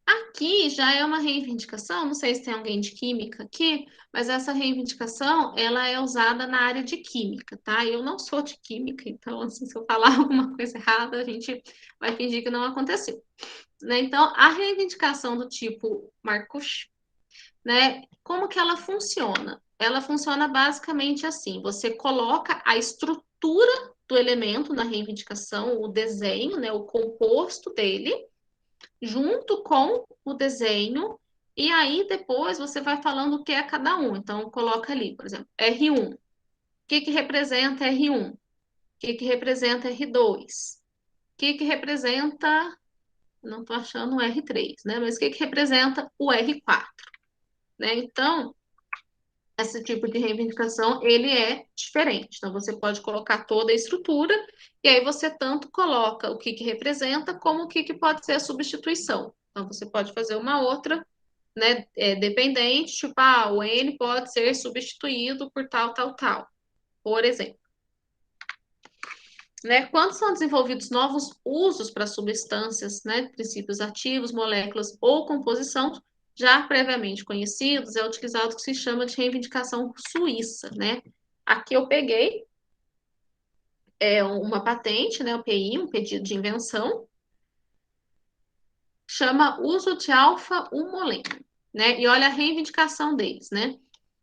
Aqui já é uma reivindicação, não sei se tem alguém de química aqui, mas essa reivindicação, ela é usada na área de química, tá? Eu não sou de química, então, assim, se eu falar alguma coisa errada, a gente vai fingir que não aconteceu. Né? Então, a reivindicação do tipo Marcos, né? Como que ela funciona? Ela funciona basicamente assim: você coloca a estrutura do elemento na reivindicação, o desenho, né? O composto dele, junto com o desenho, e aí depois você vai falando o que é cada um. Então, coloca ali, por exemplo, R1. O que representa R1? O que representa R2? O que representa, não estou achando o R3, né? Mas o que representa o R4? né? Então, esse tipo de reivindicação, ele é diferente. Então, você pode colocar toda a estrutura, e aí você tanto coloca o que representa, como o que pode ser a substituição. Então, você pode fazer uma outra, né, dependente, tipo, o N pode ser substituído por tal, tal, tal, por exemplo. Né? Quando são desenvolvidos novos usos para substâncias, né, princípios ativos, moléculas ou composição, já previamente conhecidos, é utilizado o que se chama de reivindicação suíça, né? Aqui eu peguei uma patente, né, o PI, um pedido de invenção, chama uso de alfa-humoleno, né? E olha a reivindicação deles, né?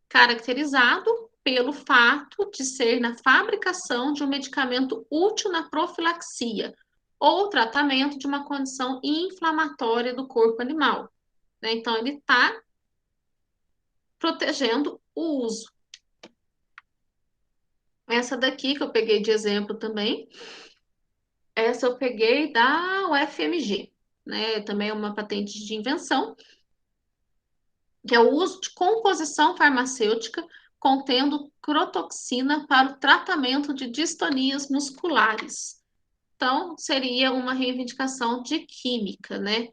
Caracterizado pelo fato de ser na fabricação de um medicamento útil na profilaxia ou tratamento de uma condição inflamatória do corpo animal, né? Então, ele está protegendo o uso. Essa daqui que eu peguei de exemplo também, essa eu peguei da UFMG, né? Também é uma patente de invenção, que é o uso de composição farmacêutica contendo crotoxina para o tratamento de distonias musculares. Então, seria uma reivindicação de química, né?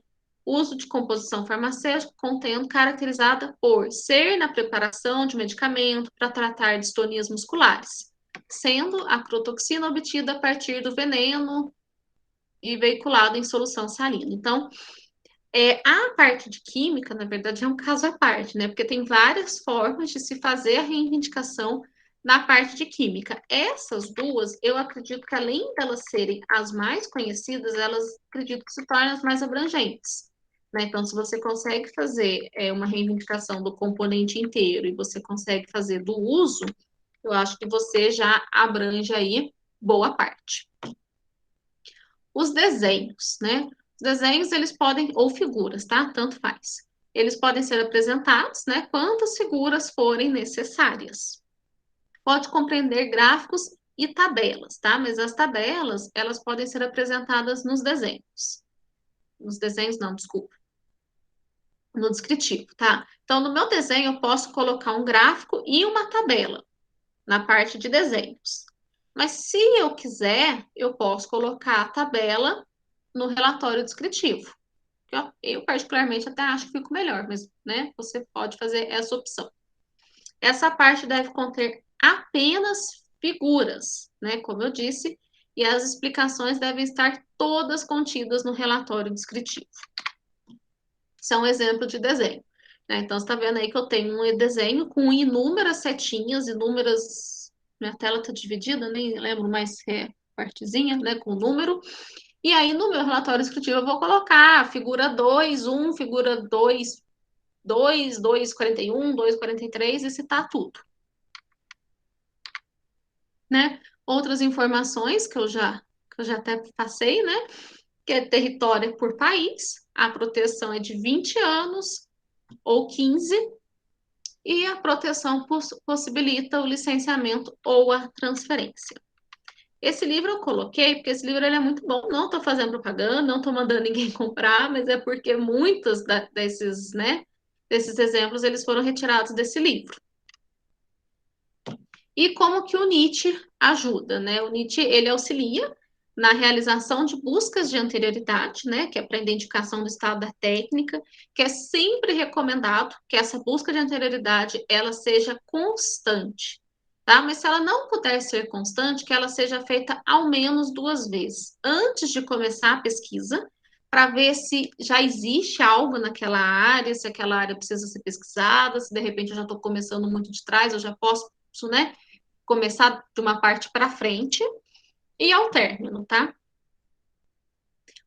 Uso de composição farmacêutica contendo caracterizada por ser na preparação de medicamento para tratar distonias musculares, sendo a crotoxina obtida a partir do veneno e veiculado em solução salina. Então, a parte de química, na verdade, é um caso à parte, né? Porque tem várias formas de se fazer a reivindicação na parte de química. Essas duas, eu acredito que além delas serem as mais conhecidas, elas acredito que se tornam as mais abrangentes. Né? Então, se você consegue fazer uma reivindicação do componente inteiro e você consegue fazer do uso, eu acho que você já abrange aí boa parte. Os desenhos, né? Os desenhos, eles podem, ou figuras, tá? Tanto faz. Eles podem ser apresentados, né? Quantas figuras forem necessárias. Pode compreender gráficos e tabelas, tá? Mas as tabelas, elas podem ser apresentadas nos desenhos. Nos desenhos, não, desculpa. No descritivo, tá? Então, no meu desenho, eu posso colocar um gráfico e uma tabela na parte de desenhos. Mas se eu quiser, eu posso colocar a tabela no relatório descritivo. Eu particularmente até acho que fica melhor, mas né, você pode fazer essa opção. Essa parte deve conter apenas figuras, né, como eu disse, e as explicações devem estar todas contidas no relatório descritivo. Isso é um exemplo de desenho. Né? Então, você está vendo aí que eu tenho um desenho com inúmeras setinhas, inúmeras. Minha tela está dividida, nem lembro mais se é partezinha, né, com número. E aí, no meu relatório descritivo, eu vou colocar figura 2, 1, figura 2, 2, 2,41, 2,43 e citar tudo. Né? Outras informações que eu já até passei, né? Que é território por país, a proteção é de 20 anos ou 15, e a proteção possibilita o licenciamento ou a transferência. Esse livro eu coloquei porque esse livro ele é muito bom. Não estou fazendo propaganda, não estou mandando ninguém comprar, mas é porque muitos desses exemplos eles foram retirados desse livro. E como que o NIT ajuda, né? O NIT ele auxilia na realização de buscas de anterioridade, né? Que é para identificação do estado da técnica, que é sempre recomendado que essa busca de anterioridade ela seja constante. Tá? Mas se ela não puder ser constante, que ela seja feita ao menos 2 vezes antes de começar a pesquisa, para ver se já existe algo naquela área, se aquela área precisa ser pesquisada, se de repente eu já estou começando muito de trás, eu já posso, né, começar de uma parte para frente e ao término, tá?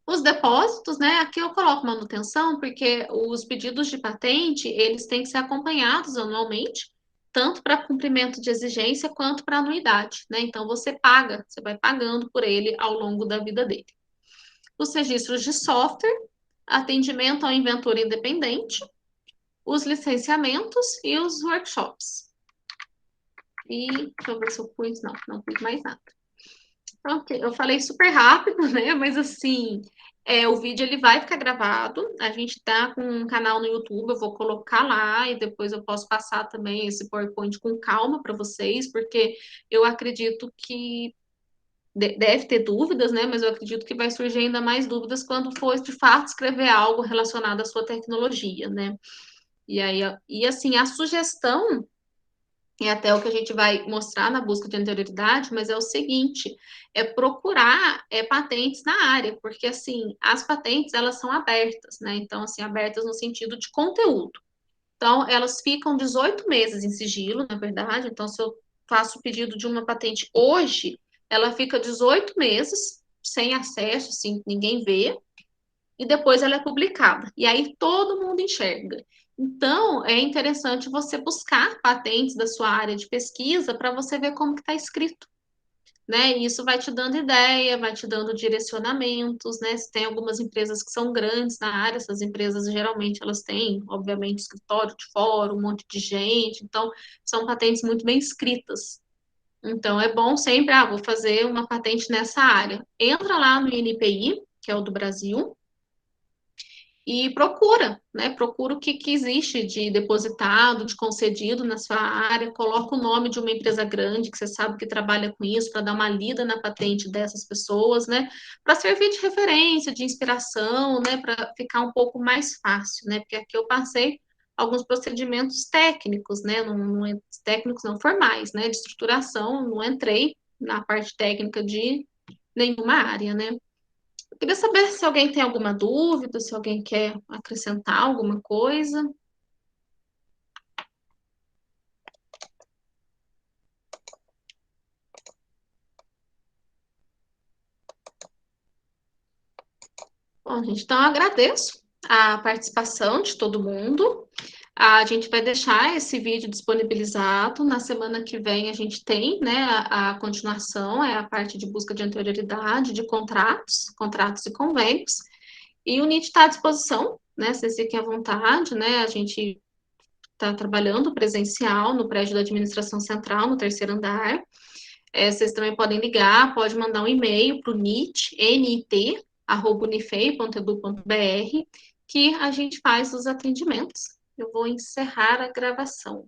Os depósitos, né? Aqui eu coloco manutenção, porque os pedidos de patente, eles têm que ser acompanhados anualmente, tanto para cumprimento de exigência quanto para anuidade, né? Então, você paga, você vai pagando por ele ao longo da vida dele. Os registros de software, atendimento ao inventor independente, os licenciamentos e os workshops. E deixa eu ver se eu pus, não pus mais nada. Pronto, eu falei super rápido, né? Mas assim, o vídeo ele vai ficar gravado. A gente tá com um canal no YouTube, eu vou colocar lá e depois eu posso passar também esse PowerPoint com calma para vocês, porque eu acredito que deve ter dúvidas, né? Mas eu acredito que vai surgir ainda mais dúvidas quando for de fato escrever algo relacionado à sua tecnologia, né? E aí, e assim, a sugestão e até o que a gente vai mostrar na busca de anterioridade, mas é o seguinte, é procurar patentes na área, porque assim, as patentes elas são abertas, né? Então, assim, abertas no sentido de conteúdo. Então, elas ficam 18 meses em sigilo, na verdade. Então, se eu faço o pedido de uma patente hoje, ela fica 18 meses sem acesso, assim, ninguém vê e depois ela é publicada. E aí todo mundo enxerga. Então, é interessante você buscar patentes da sua área de pesquisa para você ver como que está escrito, né? E isso vai te dando ideia, vai te dando direcionamentos, né? Se tem algumas empresas que são grandes na área, essas empresas geralmente elas têm, obviamente, escritório de fora, um monte de gente, então são patentes muito bem escritas. Então, é bom sempre, vou fazer uma patente nessa área. Entra lá no INPI, que é o do Brasil, e procura, né? Procura o que existe de depositado, de concedido na sua área, coloca o nome de uma empresa grande que você sabe que trabalha com isso, para dar uma lida na patente dessas pessoas, né? Para servir de referência, de inspiração, né? Para ficar um pouco mais fácil, né? Porque aqui eu passei alguns procedimentos técnicos, né? Técnicos não formais, né? De estruturação, não entrei na parte técnica de nenhuma área, né? Eu queria saber se alguém tem alguma dúvida, se alguém quer acrescentar alguma coisa. Bom, gente, então eu agradeço a participação de todo mundo. A gente vai deixar esse vídeo disponibilizado. Na semana que vem a gente tem, né, a continuação, é a parte de busca de anterioridade, de contratos e convênios. E o NIT está à disposição, né, vocês fiquem à vontade, né, a gente está trabalhando presencial no prédio da administração central, no terceiro andar. Vocês também podem ligar, pode mandar um e-mail para o nit@unifei.edu.br, que a gente faz os atendimentos. Eu vou encerrar a gravação.